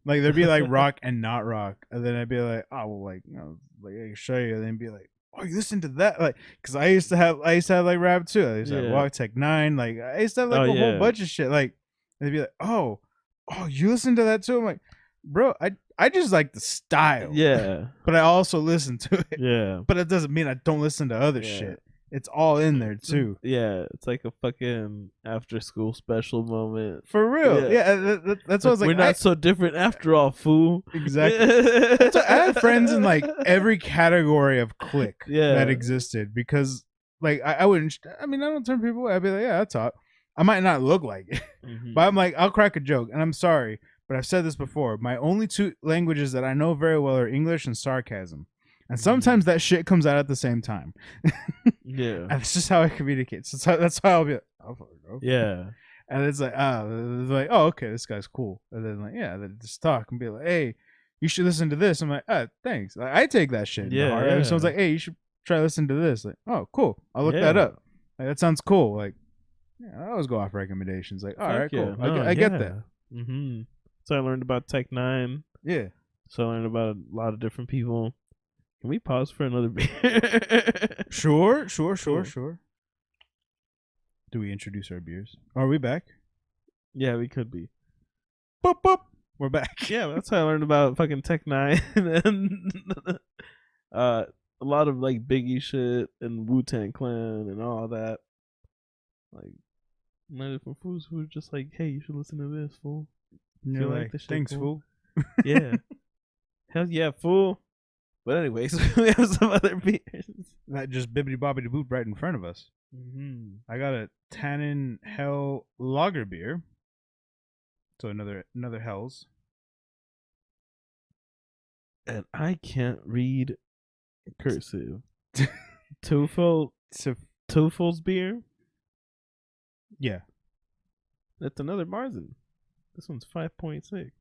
Like, there'd be like rock and not rock. And then I'd be like, oh, well, like, you know, like I can show you. And then be like, oh, you listen to that? Like, because I used to have like rap too. I used to have Walk Tech 9. Like, I used to have like a whole bunch of shit. Like, they'd be like, oh, you listen to that too? I'm like, bro, I just like the style. Yeah. But I also listen to it. Yeah. But it doesn't mean I don't listen to other shit. It's all in there too. Yeah, it's like a fucking after school special moment. For real. Yeah, that's what I was like. We're not so different after all, fool. Exactly. So I had friends in like every category of clique that existed because like I wouldn't. I mean, I don't turn people away. I'd be like, yeah, I talk. I might not look like it, but I'm like, I'll crack a joke. And I'm sorry, but I've said this before. My only two languages that I know very well are English and sarcasm. And sometimes that shit comes out at the same time. Yeah. That's just how I communicate. So that's why I'll be like, oh, okay. Yeah. And it's like, oh, okay, this guy's cool. And then like, yeah, then just talk and be like, hey, you should listen to this. I'm like, thanks. Like, I take that shit. Yeah. If someone's like, hey, you should try listening to this. Like, oh, cool. I'll look that up. Like, that sounds cool. Like, yeah, I always go off recommendations. Like, all right, cool. I get that. Mm-hmm. So I learned about Tech 9. Yeah. So I learned about a lot of different people. Can we pause for another beer? Sure. Do we introduce our beers? Are we back? Yeah, we could be. Boop, boop. We're back. Yeah, that's how I learned about fucking Tech 9 and a lot of like Biggie shit and Wu-Tang Clan and all that. Like, my different fools who were just like, hey, you should listen to this, fool. And you're like, thanks, fool. Yeah. Hell yeah, fool. But anyways, we have some other beers. Not just bibbity bobbity boop right in front of us. Mm-hmm. I got a Tannin Hell Lager beer. So another Hell's. And I can't read cursive. Teufel's beer? Yeah. That's another Marzen. This one's 5.6.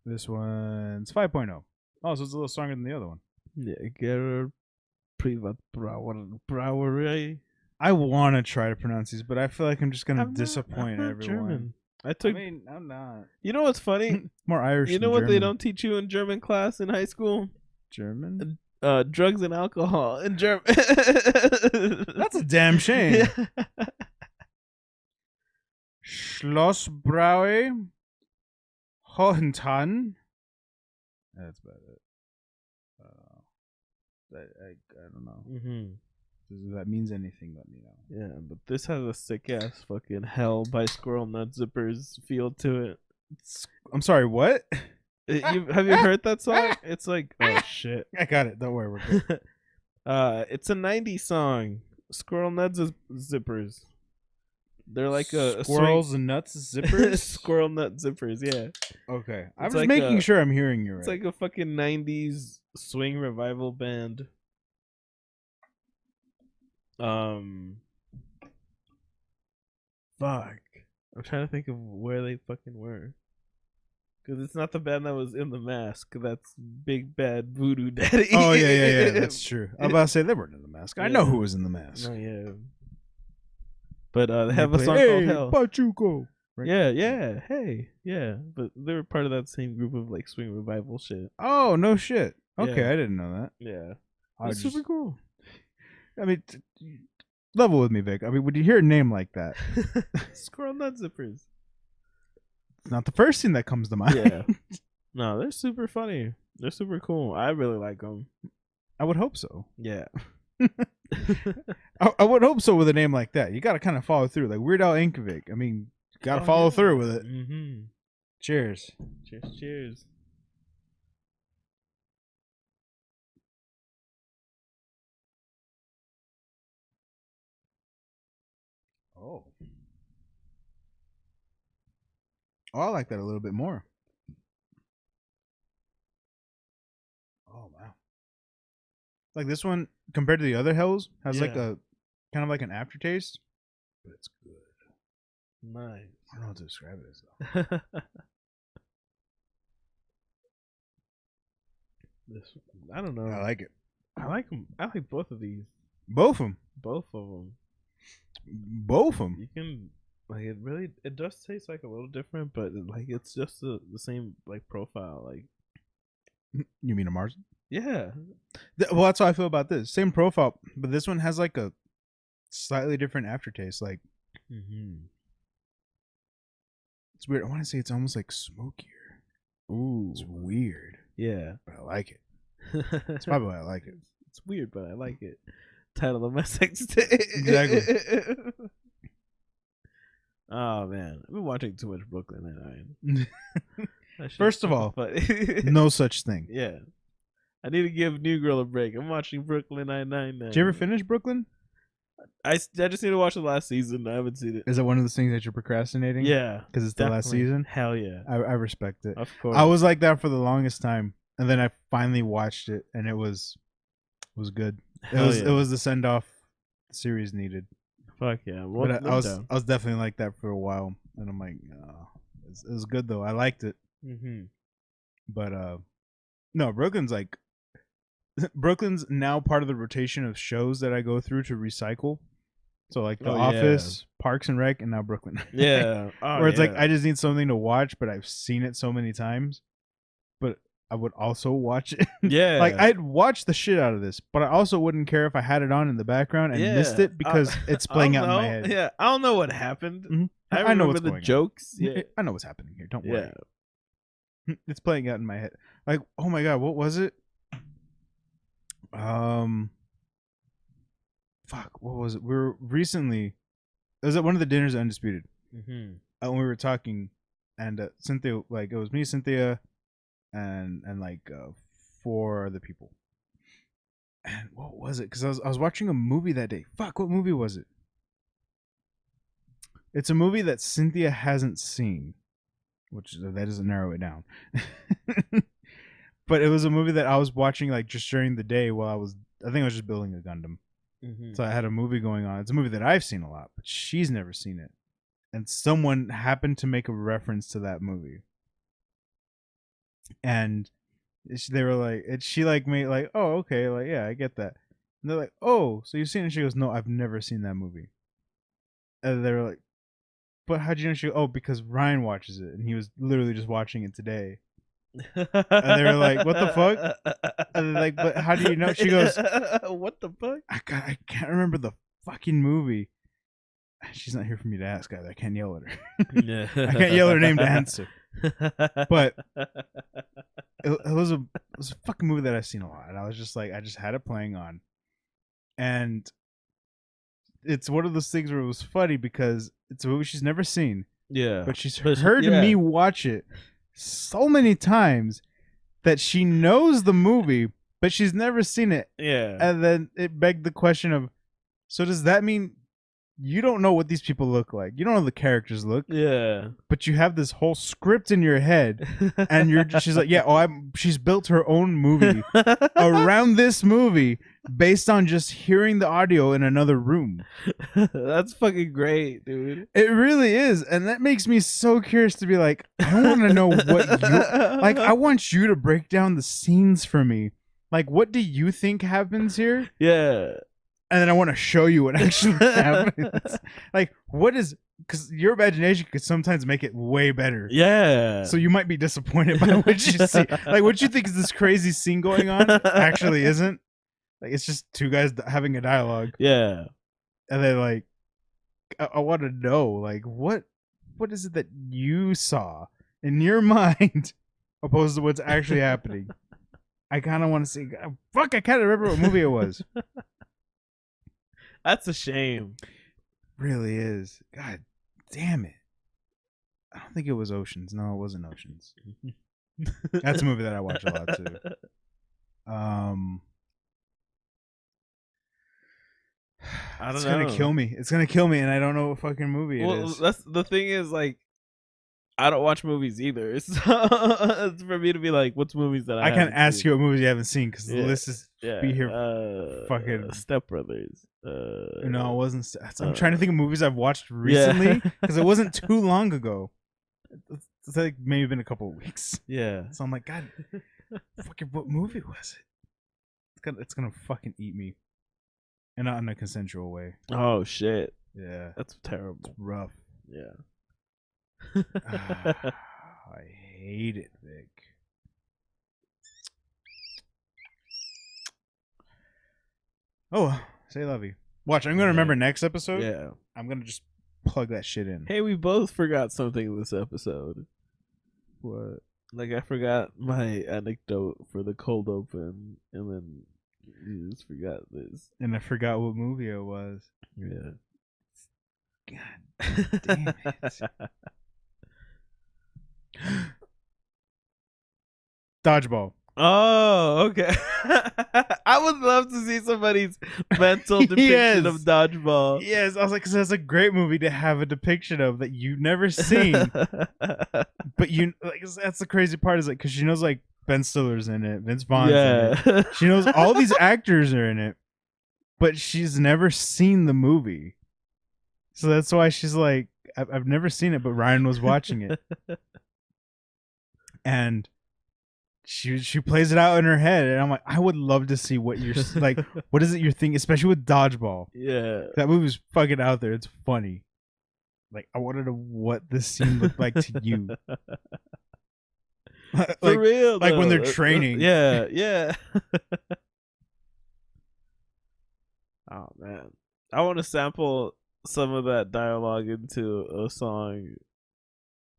This one's 5.0. Oh, so it's a little stronger than the other one. Yeah, Gerard Privat Brauerei. I want to try to pronounce these, but I feel like I'm just going to disappoint everyone. German. I'm not. You know what's funny? More Irish. You know what they don't teach you in German class in high school? German? Drugs and alcohol in German. That's a damn shame. Schlossbraue Hohentan. That's about it. I don't know. Mm-hmm. If that means anything, let me know. Yeah, but this has a sick ass fucking Hell by Squirrel Nut Zippers feel to it. I'm sorry, what? Have you heard that song? It's like, oh shit. I got it. Don't worry, we're good. It's a 90s song. Squirrel Nuts Zippers. They're like a Squirrels and Nuts Zippers? Squirrel Nut Zippers, yeah. Okay. I'm just making sure I'm hearing you right. It's like a fucking 90s swing revival band. Fuck. I'm trying to think of where they fucking were. Because it's not the band that was in The Mask. That's Big Bad Voodoo Daddy. Oh, yeah. That's true. I'm about to say they weren't in The Mask. I know who was in The Mask. Oh, yeah. But they have a song called Hell. Pachuco. right? Yeah. Hey, yeah. But they were part of that same group of like swing revival shit. Oh no shit. Okay, Yeah. I didn't know that. Yeah. I It's super cool. I mean, level with me, Vic. I mean, when you hear a name like that, Squirrel nut zippers. it's not the first thing that comes to mind. Yeah. No, they're super funny. They're super cool. I really like them. I would hope so. Yeah. I would hope so with a name like that. You got to kind of follow through, like Weird Al Yankovic. I mean, got to follow through with it. Mm-hmm. Cheers. Cheers. Oh, I like that a little bit more. Oh wow! Like this one compared to the other Hells has like a kind of like an aftertaste, but it's good. Nice. I don't know what to describe it as though. I don't know. I like it. I like them. I like both of these. Both of them. Both of them. Both of them. You can like it does taste like a little different, but like it's just the same like profile. Like you mean a Mars? Yeah. Well, that's how I feel about this. Same profile, but this one has like a slightly different aftertaste. Like it's weird. I want to say it's almost like smokier. Ooh, it's weird. Yeah, but I like it. That's probably why I like it. It's weird, but I like it. Title of my sex tape. Exactly. Oh man, I've been watching too much Brooklyn Nine-Nine. First of all, no such thing. Yeah, I need to give New Girl a break. I'm watching Brooklyn Nine-Nine now. Did you ever finish Brooklyn? I just need to watch the last season. I haven't seen it. Is it one of those things that you're procrastinating? Yeah, because it's the last season. Hell yeah, I respect it. Of course, I was like that for the longest time, and then I finally watched it, and it was good. It was the send off the series needed. Fuck yeah! Well, but I was definitely like that for a while, and I'm like, it was good though. I liked it. But no, Brooklyn's now part of the rotation of shows that I go through to recycle. So like The Office, Parks and Rec, and now Brooklyn. Yeah, where it's like I just need something to watch, but I've seen it so many times. But I would also watch it. Yeah, like I'd watch the shit out of this, but I also wouldn't care if I had it on in the background and missed it because it's playing out in my head. Yeah, I don't know what happened. I know what's the going jokes. On. Yeah, I know what's happening here. Don't worry. Yeah. It's playing out in my head. Like, oh my god, what was it? Fuck, what was it? We were recently. It was at one of the dinners at Undisputed. When we were talking, and Cynthia, like it was me, Cynthia, and like 4 other people. And what was it? Because I was watching a movie that day. Fuck, what movie was it? It's a movie that Cynthia hasn't seen, which that doesn't narrow it down. But it was a movie that I was watching like just during the day while I think I was just building a Gundam. So I had a movie going on. It's a movie that I've seen a lot, but she's never seen it. And someone happened to make a reference to that movie. And they were like, she like made like, oh, okay, like, yeah, I get that. And they're like, oh, so you've seen it? And she goes, no, I've never seen that movie. And they were like, but how'd you know? She goes, oh, because Ryan watches it. And he was literally just watching it today. And they were like, what the fuck? And they're like, but how do you know? She goes, what the fuck? I can't remember the fucking movie. She's not here for me to ask either. I can't yell at her. Yeah. I can't yell her name to answer. But it was a fucking movie that I've seen a lot. And I was just like, I just had it playing on. And it's one of those things where it was funny because it's a movie she's never seen. Yeah. But she's heard me watch it so many times that she knows the movie, but she's never seen it. Yeah. And then it begged the question of, so does that mean you don't know what these people look like? You don't know the characters look. Yeah. But you have this whole script in your head, and she's like, yeah, she's built her own movie around this movie based on just hearing the audio in another room. That's fucking great, dude. It really is, and that makes me so curious to be like, I want to know what you like. I want you to break down the scenes for me. Like, what do you think happens here? Yeah. And then I want to show you what actually happens. Like, what is because your imagination could sometimes make it way better. Yeah. So you might be disappointed by what you see. Like what you think is this crazy scene going on actually isn't. Like it's just two guys having a dialogue. Yeah. And then like, I want to know like what is it that you saw in your mind opposed to what's actually happening. I kind of want to see. Fuck, I can't remember what movie it was. That's a shame. Really is. God damn it. I don't think it was Oceans. No, it wasn't Oceans. That's a movie that I watch a lot too. I don't know. It's gonna kill me. It's gonna kill me, and I don't know what fucking movie it is. That's the thing is like, I don't watch movies either. It's for me to be like, what's movies that I can't ask you what movies you haven't seen because the list is be here. Fucking Step Brothers. No, it wasn't. I'm trying to think of movies I've watched recently because it wasn't too long ago. It's like maybe been a couple of weeks. Yeah. So I'm like, God, fucking what movie was it? It's gonna fucking eat me, and not in a consensual way. Oh shit. Yeah, that's terrible. It's rough. Yeah. I hate it, Vic. Oh, say lovey. Watch, I'm gonna remember next episode. Yeah. I'm gonna just plug that shit in. Hey, we both forgot something this episode. What? Like I forgot my anecdote for the cold open, and then you just forgot this. And I forgot what movie it was. Yeah. God damn it. Dodgeball. Oh, okay. I would love to see somebody's mental depiction of Dodgeball. Yes, I was like, because that's a great movie to have a depiction of that you've never seen. But you, like, that's the crazy part is like, because she knows like Ben Stiller's in it, Vince Vaughn's in it. She knows all these actors are in it, but she's never seen the movie. So that's why she's like, I've never seen it, but Ryan was watching it. And she plays it out in her head, and I'm like, I would love to see what you're like. What is it you're thinking, especially with Dodgeball? Yeah, that movie's fucking out there. It's funny. Like, I want to know what this scene looked like to you. Like, for real, like when they're training. Yeah. Oh man, I want to sample some of that dialogue into a song.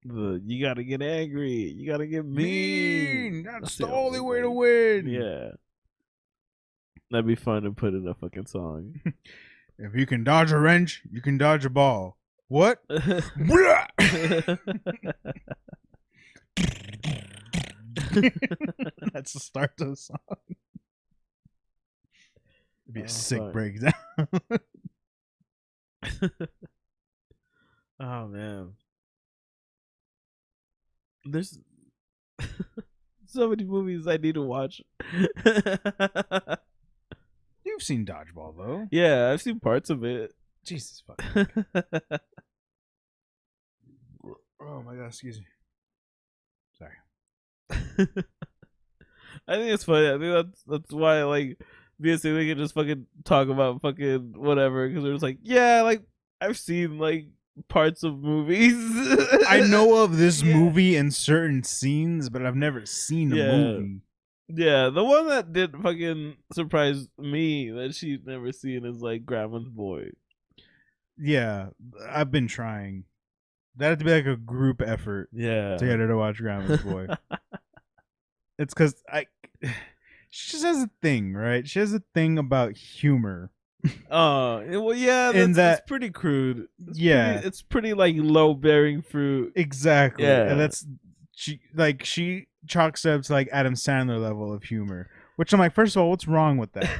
You gotta get angry. You gotta get mean. That's the only way to win. Yeah. That'd be fun to put in a fucking song. If you can dodge a wrench, you can dodge a ball. What? That's the start of the song. It'd be a sick breakdown. Oh man. There's so many movies I need to watch. You've seen Dodgeball though. Yeah, I've seen parts of it. Jesus fuck. Oh my god, excuse me. Sorry. I think it's funny. I think that's why like BSC we can just fucking talk about fucking whatever because we're just like, yeah, like I've seen like parts of movies. I know of this movie in certain scenes, but I've never seen the movie. Yeah, the one that did fucking surprise me that she'd never seen is like Grandma's Boy. Yeah, I've been trying. That'd be like a group effort. Yeah, to get her to watch Grandma's Boy. It's because she just has a thing, right? She has a thing about humor. Oh, well, yeah, that's pretty crude. It's pretty like low bearing fruit. Exactly. Yeah, and that's she chalks up to like Adam Sandler level of humor, which I'm like, first of all, what's wrong with that?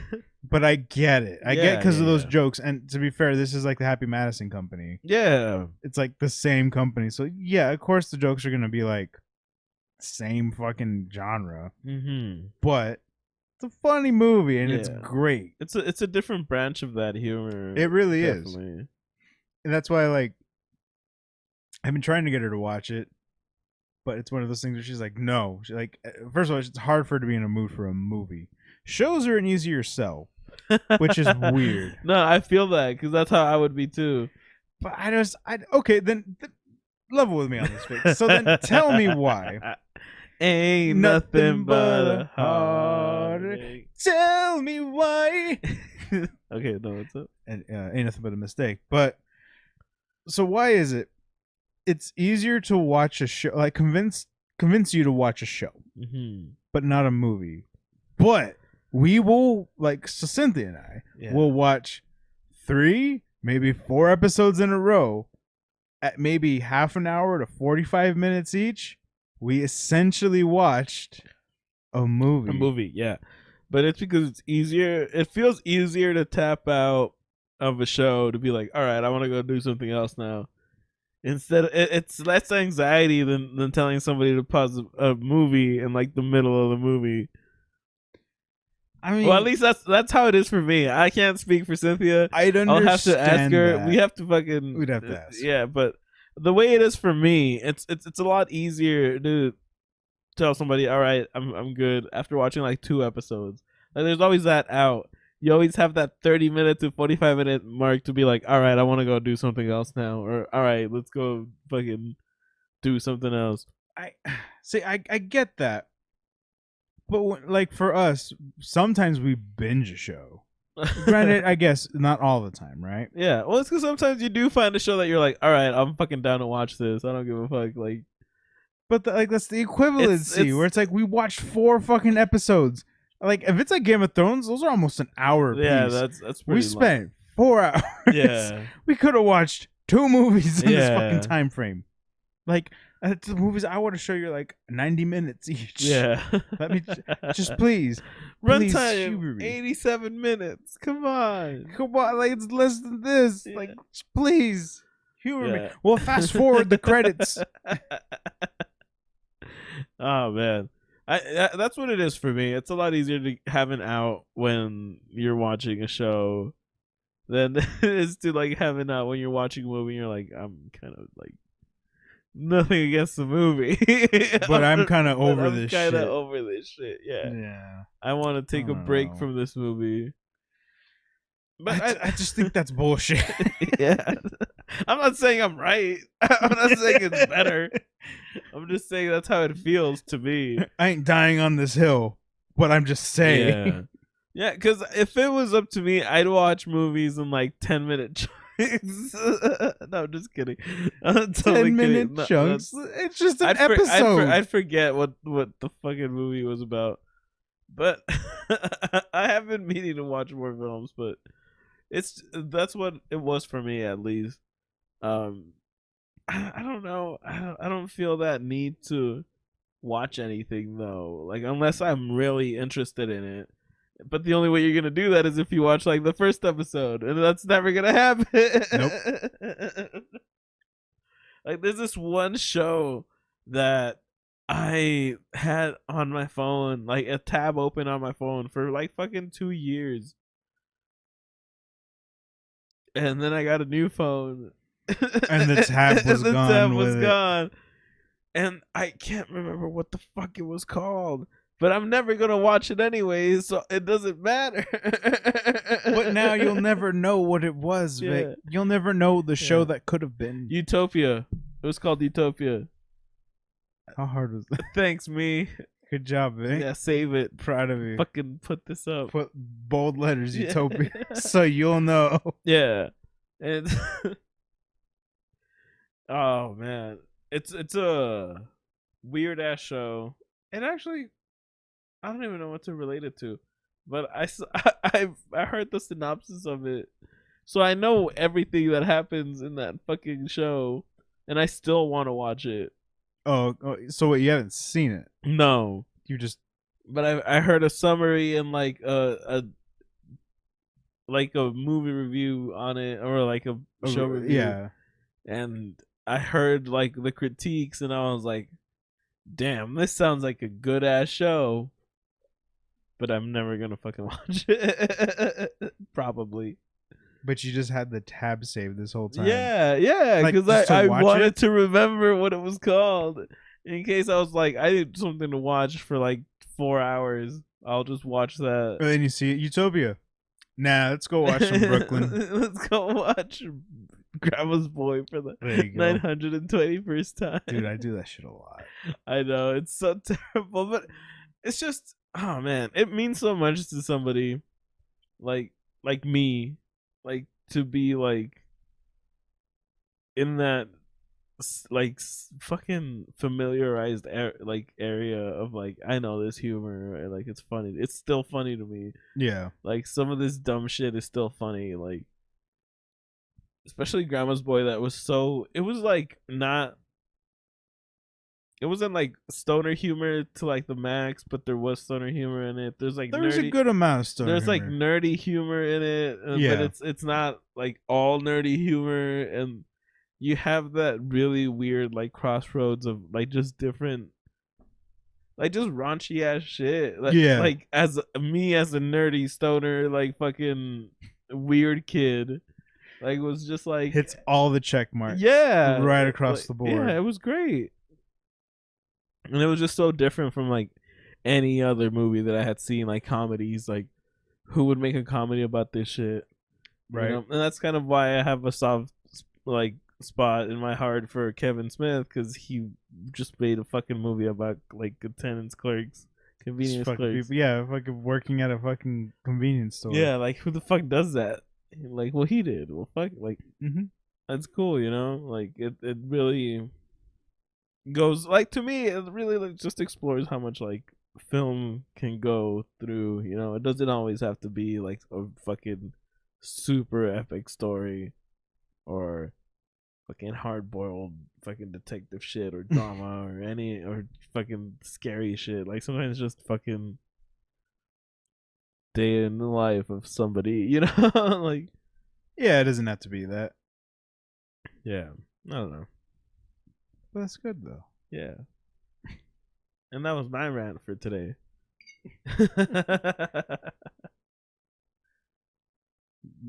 But I get it. I get because of those jokes. And to be fair, this is like the Happy Madison Company. Yeah, it's like the same company. So yeah, of course the jokes are gonna be like same fucking genre. Mm-hmm. But it's a funny movie and it's great. It's a different branch of that humor. It really is. And that's why like I've been trying to get her to watch it, but it's one of those things where she's like, no. She like, first of all, it's hard for her to be in a mood for a movie. Shows are an easier sell, which is weird. No, I feel that because that's how I would be too. But okay, then level with me on this, Vic. So then tell me why. Ain't nothing but a heartache. Tell me why. Okay, no, what's up? And ain't nothing but a mistake. But so why is it? It's easier to watch a show, like convince you to watch a show, but not a movie. But we will, like, so Cynthia and I will watch 3, maybe 4 episodes in a row at maybe half an hour to 45 minutes each. We essentially watched a movie. A movie, yeah. But it's because it's easier. It feels easier to tap out of a show to be like, all right, I want to go do something else now. Instead, it's less anxiety than telling somebody to pause a movie in like the middle of the movie. I mean, well, at least that's how it is for me. I can't speak for Cynthia. I'd understand. I'll have to ask her. That. We have to fucking. We'd have to ask. Yeah, but the way it is for me, it's a lot easier to tell somebody, all right, I'm good after watching like 2 episodes. Like, there's always that out. You always have that 30-minute to 45-minute mark to be like, all right, I want to go do something else now, or all right, let's go fucking do something else. I get that, but like for us, sometimes we binge a show. Granted, I guess not all the time, right? Yeah, well, it's because sometimes you do find a show that you're like, all right, I'm fucking down to watch this. I don't give a fuck. Like, but that's the equivalency where it's like we watched 4 fucking episodes. Like, if it's like Game of Thrones, those are almost an hour apiece. Yeah, that's pretty we spent 4 hours. Yeah, we could have watched 2 movies in this fucking time frame. Like, the movies I want to show you like 90 minutes each. Yeah, let me just please. Runtime 87 minutes. Come on, like it's less than this. Yeah. Like, please humor me. Well, fast forward the credits. Oh man. That's what it is for me. It's a lot easier to have an out when you're watching a show than it is to like have an out when you're watching a movie and you're like, I'm kind of like nothing against the movie. But I'm kind of over this shit. I'm kind of over this shit, yeah. Yeah. I want to take a break from this movie. But I just think that's bullshit. Yeah. I'm not saying I'm right. I'm not saying it's better. I'm just saying that's how it feels to me. I ain't dying on this hill, but I'm just saying. Yeah, because if it was up to me, I'd watch movies in like 10-minute chunks. No, I'm just kidding. I'm totally 10-minute chunks? It's just an episode. I'd forget what the fucking movie was about. But I have been meaning to watch more films, but that's what it was for me, at least. I don't know. I don't feel that need to watch anything though. Like, unless I'm really interested in it. But the only way you're gonna do that is if you watch like the first episode, and that's never gonna happen. Nope. Like, there's this one show that I had on my phone, like a tab open on my phone for like fucking 2 years. And then I got a new phone. And the tab was gone. The tab was gone. And I can't remember what the fuck it was called. But I'm never going to watch it anyway, so it doesn't matter. But now you'll never know what it was, Vic. You'll never know the show that could have been. Utopia. It was called Utopia. How hard was that? Thanks, me. Good job, Vic. Yeah, save it. Proud of you. Fucking put this up. Put bold letters, Utopia, so you'll know. Yeah. And oh man, it's a weird ass show. And actually, I don't even know what to relate it to, but I heard the synopsis of it, so I know everything that happens in that fucking show, and I still want to watch it. Oh, so what, you haven't seen it? No, you just. But I heard a summary and like a movie review on it, or like a show review. Yeah. And I heard like the critiques, and I was like, damn, this sounds like a good ass show. But I'm never gonna fucking watch it. Probably. But you just had the tab saved this whole time. Yeah, because like, I wanted to remember what it was called. In case I was like, I need something to watch for like 4 hours. I'll just watch that. And then you see it, Utopia. Nah, let's go watch some Brooklyn. Let's go watch Grandma's Boy for the There you go. 921st time. Dude, I do that shit a lot. I know it's so terrible, but it's just, oh man, it means so much to somebody like me, like to be like in that fucking familiarized area of like, I know this humor and like it's funny. It's still funny to me. Yeah. Like some of this dumb shit is still funny. Like especially Grandma's Boy, that was so, it was like not, it wasn't like stoner humor to like the max, but there was stoner humor in it. There's like there was a good amount of stoner there's humor. like nerdy humor in it, Yeah. but it's not like all nerdy humor, and you have that really weird like crossroads of like just different, like just raunchy ass shit. Like, Yeah. like as me as a nerdy stoner, like fucking weird kid, like was just like hits all the check marks. yeah, Right across like, the board. Yeah, it was great. And it was just so different from like any other movie that I had seen, like comedies. Like, who would make a comedy about this shit? Right. You know? And that's kind of why I have a soft like spot in my heart for Kevin Smith, because he just made a fucking movie about like attendance clerks, convenience clerks. People, yeah, fucking working at a fucking convenience store. Yeah, like who the fuck does that? Like, well, he did. Well, fuck, like that's cool, you know. Like it really goes, like, to me it really like just explores how much like film can go through, you know. It doesn't always have to be like a fucking super epic story or fucking hard boiled fucking detective shit or drama or any or fucking scary shit. Like sometimes just fucking day in the life of somebody, you know. Like, yeah, it doesn't have to be that. yeah, I don't know. But that's good though. Yeah. And that was my rant for today.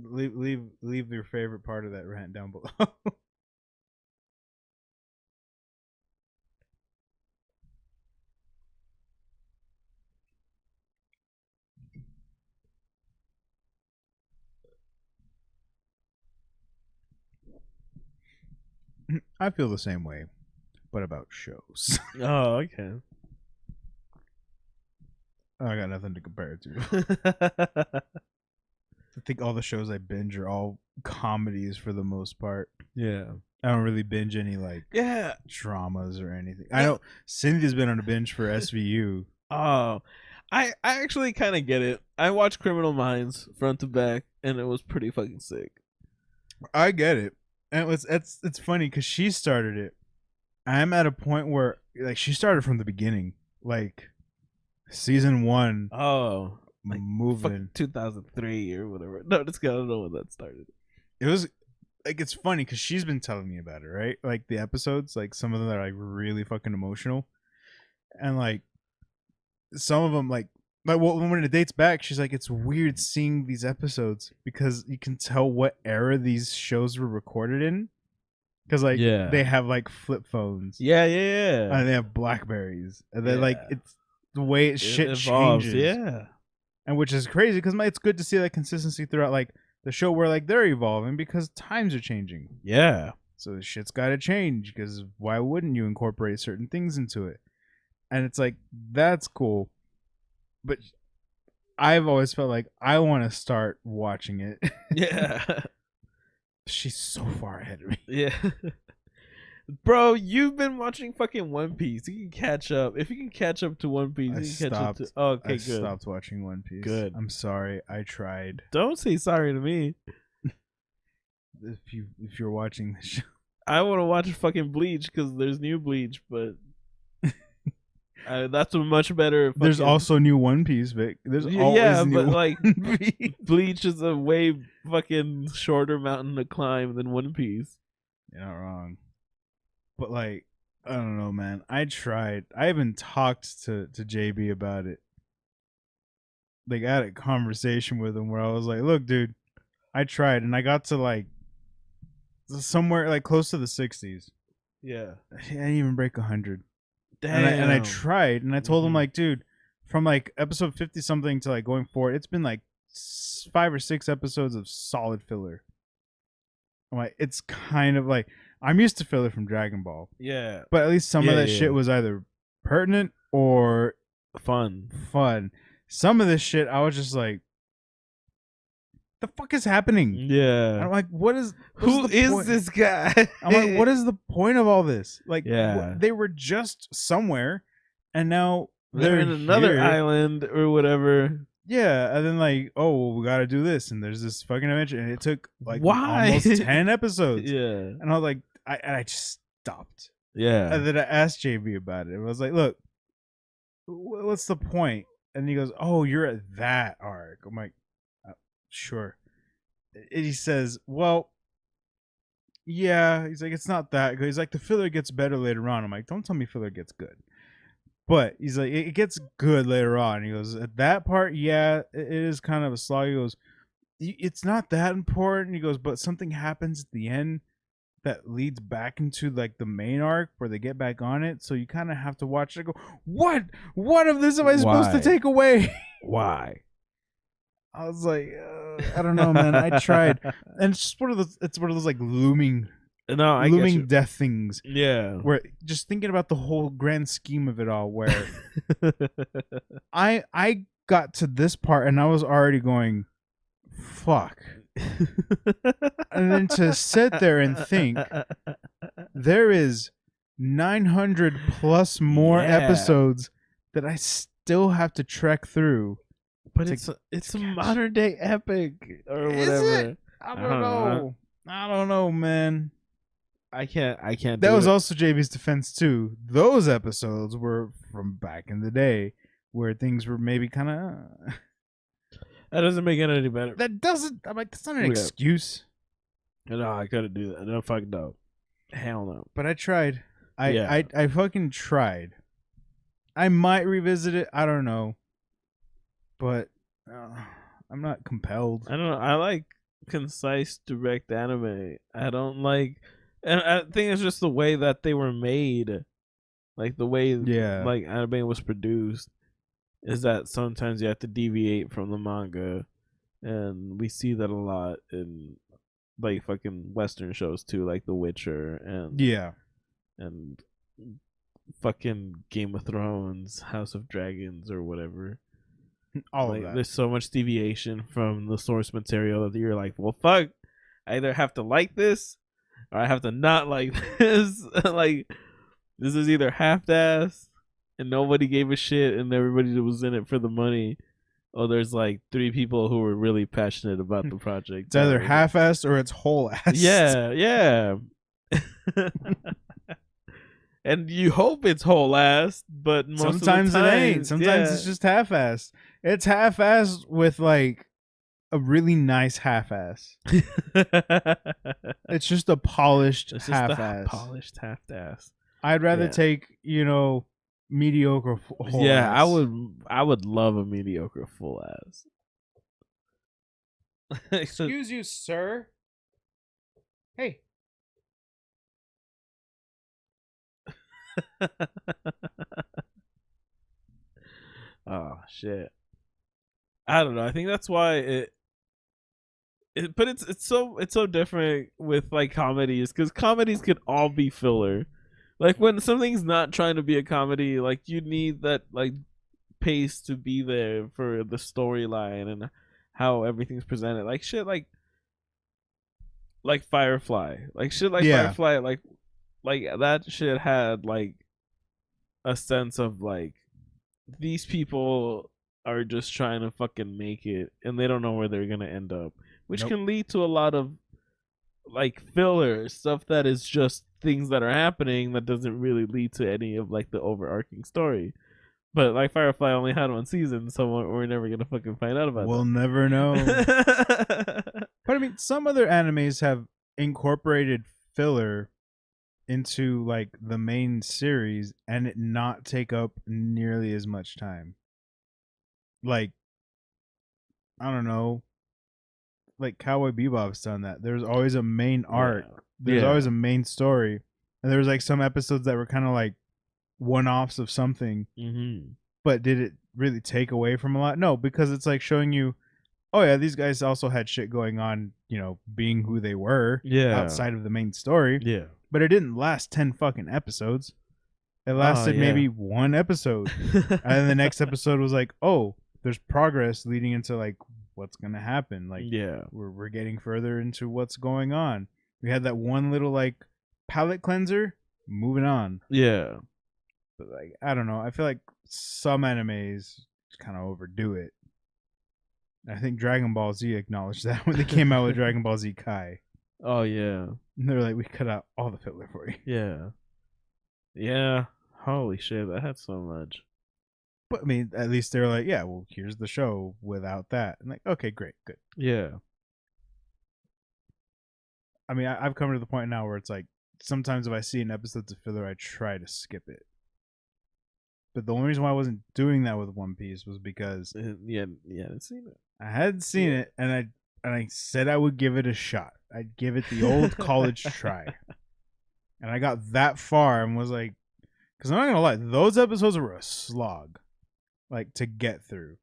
leave your favorite part of that rant down below. I feel the same way, but about shows. Oh, okay. I got nothing to compare it to. I think all the shows I binge are all comedies for the most part. Yeah. I don't really binge any like dramas or anything. I know Cynthia's been on a binge for SVU. Oh, I actually kind of get it. I watched Criminal Minds front to back, and it was pretty fucking sick. I get it, and it's funny because she started it. I'm at a point where like she started from the beginning, like season 1. Oh, like moving 2003 or whatever. No, just I don't know when that started. It was like, it's funny because she's been telling me about it, right? Like the episodes, like some of them are like really fucking emotional, and like some of them like when it dates back, she's like, it's weird seeing these episodes because you can tell what era these shows were recorded in, because like they have like flip phones, and they have Blackberries, and then like it's the way shit evolves, changes, and which is crazy because it's good to see that consistency throughout like the show where like they're evolving because times are changing. Yeah. So the shit's got to change because why wouldn't you incorporate certain things into it? And it's like, that's cool. But I've always felt like I want to start watching it. Yeah. She's so far ahead of me. Yeah. Bro, you've been watching fucking One Piece. You can catch up. If you can catch up to One Piece, you can catch up to... Oh, okay, good. I stopped watching One Piece. Good. I'm sorry. I tried. Don't say sorry to me. If you're watching the show. I want to watch fucking Bleach because there's new Bleach, but that's a much better fucking... There's also new One Piece, Vic. There's always new but like Bleach is a way fucking shorter mountain to climb than One Piece. You're not wrong. But like, I don't know, man. I tried. I even talked to JB about it. Like, I had a conversation with him where I was like, "Look, dude, I tried, and I got to like somewhere like close to the 60s. Yeah, I didn't even break 100. Damn. And I tried, and I told him like, dude, from like episode 50 something to like going forward, it's been like 5 or 6 episodes of solid filler. I'm like, it's kind of like I'm used to filler from Dragon Ball, Yeah. but at least some of that shit was either pertinent or fun. Some of this shit, I was just like, the fuck is happening? Yeah. And I'm like, who is this guy? I'm like, what is the point of all this? Like, yeah, they were just somewhere, and now they're in another island or whatever. Yeah, and then like, oh, well, we got to do this, and there's this fucking adventure, and it took like almost 10 episodes. Yeah, and I was like, I just stopped. Yeah, and then I asked JB about it. I was like, look, what's the point? And he goes, oh, you're at that arc. I'm like, sure. And he says, well, yeah. He's like, it's not that good. He's like, the filler gets better later on. I'm like, don't tell me filler gets good. But he's like, it gets good later on. He goes, at that part, yeah, it is kind of a slog. He goes, it's not that important. He goes, but something happens at the end that leads back into like the main arc where they get back on it. So you kind of have to watch it. I go, what? What of this am I supposed to take away? Why? I was like, I don't know, man. I tried, and it's just one of those. It's one of those like looming death things. Yeah. Where just thinking about the whole grand scheme of it all, where I got to this part and I was already going, fuck. And then to sit there and think there is 900 plus more episodes that I still have to trek through. But it's a modern day epic or whatever. I don't know, man. I can't. That was also JB's defense too. Those episodes were from back in the day where things were maybe kind of. That doesn't make it any better. That doesn't. I'm like, that's not an excuse. No, I couldn't do that. No, fuck no. Hell no. But I tried. I fucking tried. I might revisit it. I don't know. But I'm not compelled. I don't know. I like concise, direct anime. I don't like. And I think it's just the way that they were made, like the way like anime was produced, is that sometimes you have to deviate from the manga, and we see that a lot in like fucking Western shows too, like The Witcher and fucking Game of Thrones, House of Dragons, or whatever. All like, of that. There's so much deviation from the source material that you're like, well, fuck, I either have to like this. I have to not like this. Like, this is either half-assed and nobody gave a shit and everybody was in it for the money. Or there's like 3 people who were really passionate about the project. It's either half-assed or it's whole-assed. Yeah. And you hope it's whole-assed, but sometimes of the time, it ain't. Sometimes it's just half-assed. It's half-assed with like a really nice half-ass. It's just a polished half-ass. Polished half-ass. I'd rather take, mediocre whole Yeah, ass. I would love a mediocre full ass. Excuse you, sir. Hey. Oh shit. I don't know. I think that's why but it's so different with like comedies, because comedies could all be filler. Like when something's not trying to be a comedy, like you need that like pace to be there for the storyline and how everything's presented. Like shit like Firefly. Like shit like Firefly, like that shit had like a sense of like these people are just trying to fucking make it and they don't know where they're gonna end up. Which can lead to a lot of like filler stuff that is just things that are happening that doesn't really lead to any of like the overarching story. But like Firefly only had 1 season, so we're never gonna fucking find out about We'll never know. But I mean, some other animes have incorporated filler into like the main series and it not take up nearly as much time. Like, I don't know. Like Cowboy Bebop's done that. There's always a main arc. There's always a main story. And there was like some episodes that were kind of like one-offs of something. Mm-hmm. But did it really take away from a lot? No, because it's like showing you oh yeah, these guys also had shit going on, being who they were outside of the main story. Yeah. But it didn't last 10 fucking episodes. It lasted maybe one episode. And then the next episode was like, oh, there's progress leading into like what's gonna happen. Like, we're getting further into what's going on. We had that one little like palate cleanser. Moving on. Yeah. But like, I don't know. I feel like some animes kind of overdo it. I think Dragon Ball Z acknowledged that when they came out with Dragon Ball Z Kai. Oh yeah. And they're like, we cut out all the filler for you. Yeah. Yeah. Holy shit, that had so much. But I mean, at least they're like, yeah, well, here's the show without that. And like, okay, great, good. Yeah. I mean, I've come to the point now where it's like, sometimes if I see an episode of filler, I try to skip it. But the only reason why I wasn't doing that with One Piece was because I hadn't seen it. I hadn't seen it, and I said I would give it a shot. I'd give it the old college try. And I got that far and was like, because I'm not gonna lie, those episodes were a slog, like to get through.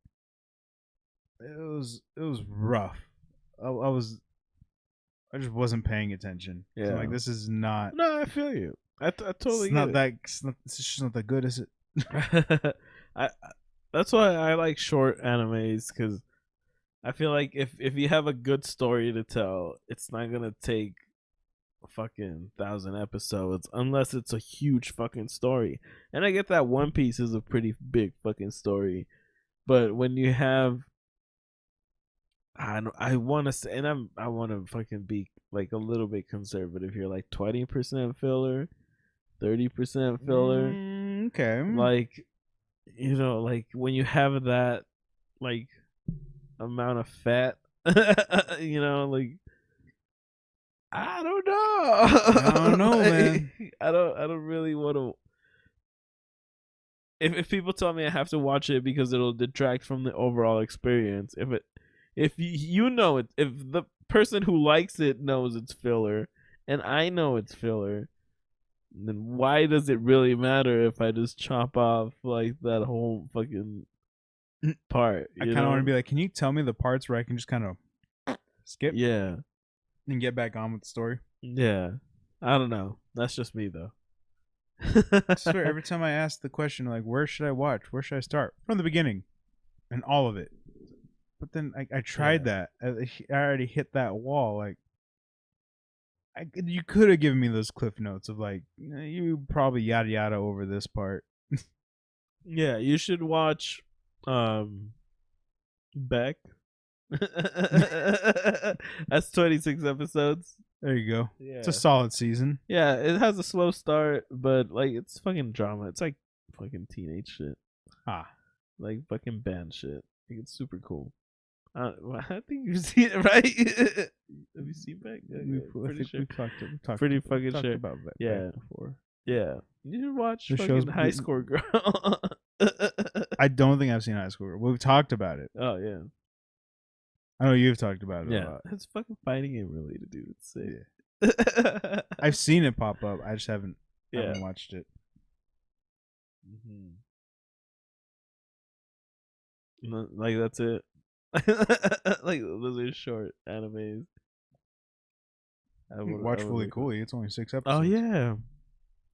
It was rough. I just wasn't paying attention. Yeah, so like this is not. No, I feel you. I totally. It's not that. It's just not that good, is it? That's why I like short animes, because I feel like if you have a good story to tell, it's not gonna take a fucking 1,000 episodes unless it's a huge fucking story. And I get that One Piece is a pretty big fucking story, but when you have, I want to say, and I want to fucking be like a little bit conservative here, like 20% filler, 30% filler. Okay. Like, like when you have that like amount of fat, like I don't know, man. I don't really want to. If people tell me I have to watch it because it'll detract from the overall experience, if the person who likes it knows it's filler, and I know it's filler, then why does it really matter if I just chop off like that whole fucking part? I kind of want to be like, can you tell me the parts where I can just kind of skip? Yeah. And get back on with the story? Yeah. I don't know. That's just me though. I swear, every time I ask the question, like, where should I watch? Where should I start? From the beginning. And all of it. But then I tried that. I already hit that wall. Like, you could have given me those cliff notes of like, you probably yada yada over this part. Yeah, you should watch Beck. That's 26 episodes. There you go. Yeah. It's a solid season. Yeah, it has a slow start, but like it's fucking drama. It's like fucking teenage shit. Like fucking band shit. Like, it's super cool. I think you've seen it, right? Have you seen Beck? We talked pretty fucking sure about Beck before. Yeah, you should watch the fucking High Score Girl. I don't think I've seen High Score Girl. We've talked about it. Oh yeah, I know you've talked about it a lot. It's fucking fighting game related, dude. It's sick. Yeah. I've seen it pop up. I just haven't watched it. Like that's it. Like those are short animes. Watch Fully Cooley. It's only 6 episodes. Oh yeah.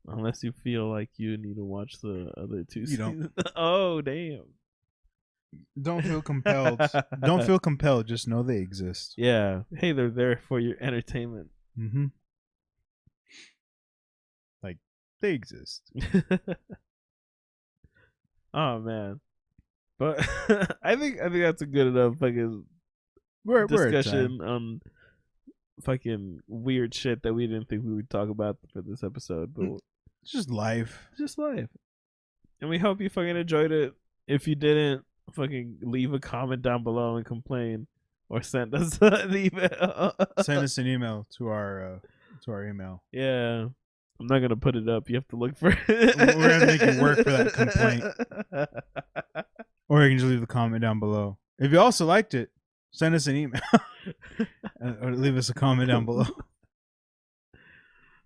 Unless you feel like you need to watch the other 2 seasons. Oh damn. Don't feel compelled. Don't feel compelled. Just know they exist. Yeah. Hey, they're there for your entertainment. Like they exist. Oh man. But I think that's a good enough fucking discussion on fucking weird shit that we didn't think we would talk about for this episode. But it's just life. It's just life. And we hope you fucking enjoyed it. If you didn't, fucking leave a comment down below and complain, or send us an email. Send us an email to our email. Yeah. I'm not gonna put it up. You have to look for it. We're gonna make you work for that complaint. Or you can just leave a comment down below. If you also liked it, send us an email. Or leave us a comment down below.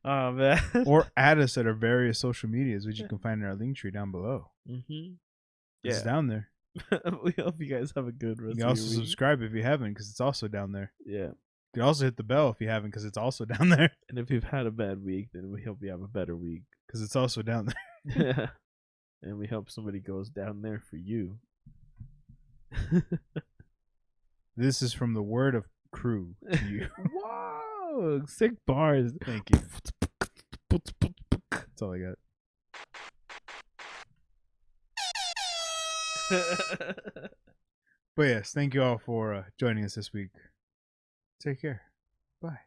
Oh man. Or add us at our various social medias, which you can find in our link tree down below. It's down there. We hope you guys have a good rest You can of also your week. subscribe if you haven't, because it's also down there. Yeah. You can also hit the bell if you haven't, because it's also down there. And if you've had a bad week, then we hope you have a better week. Because it's also down there. Yeah. And we hope somebody goes down there for you. This is from the word of crew to you. Whoa! Sick bars. Thank you. That's all I got. But yes, thank you all for joining us this week. Take care. Bye.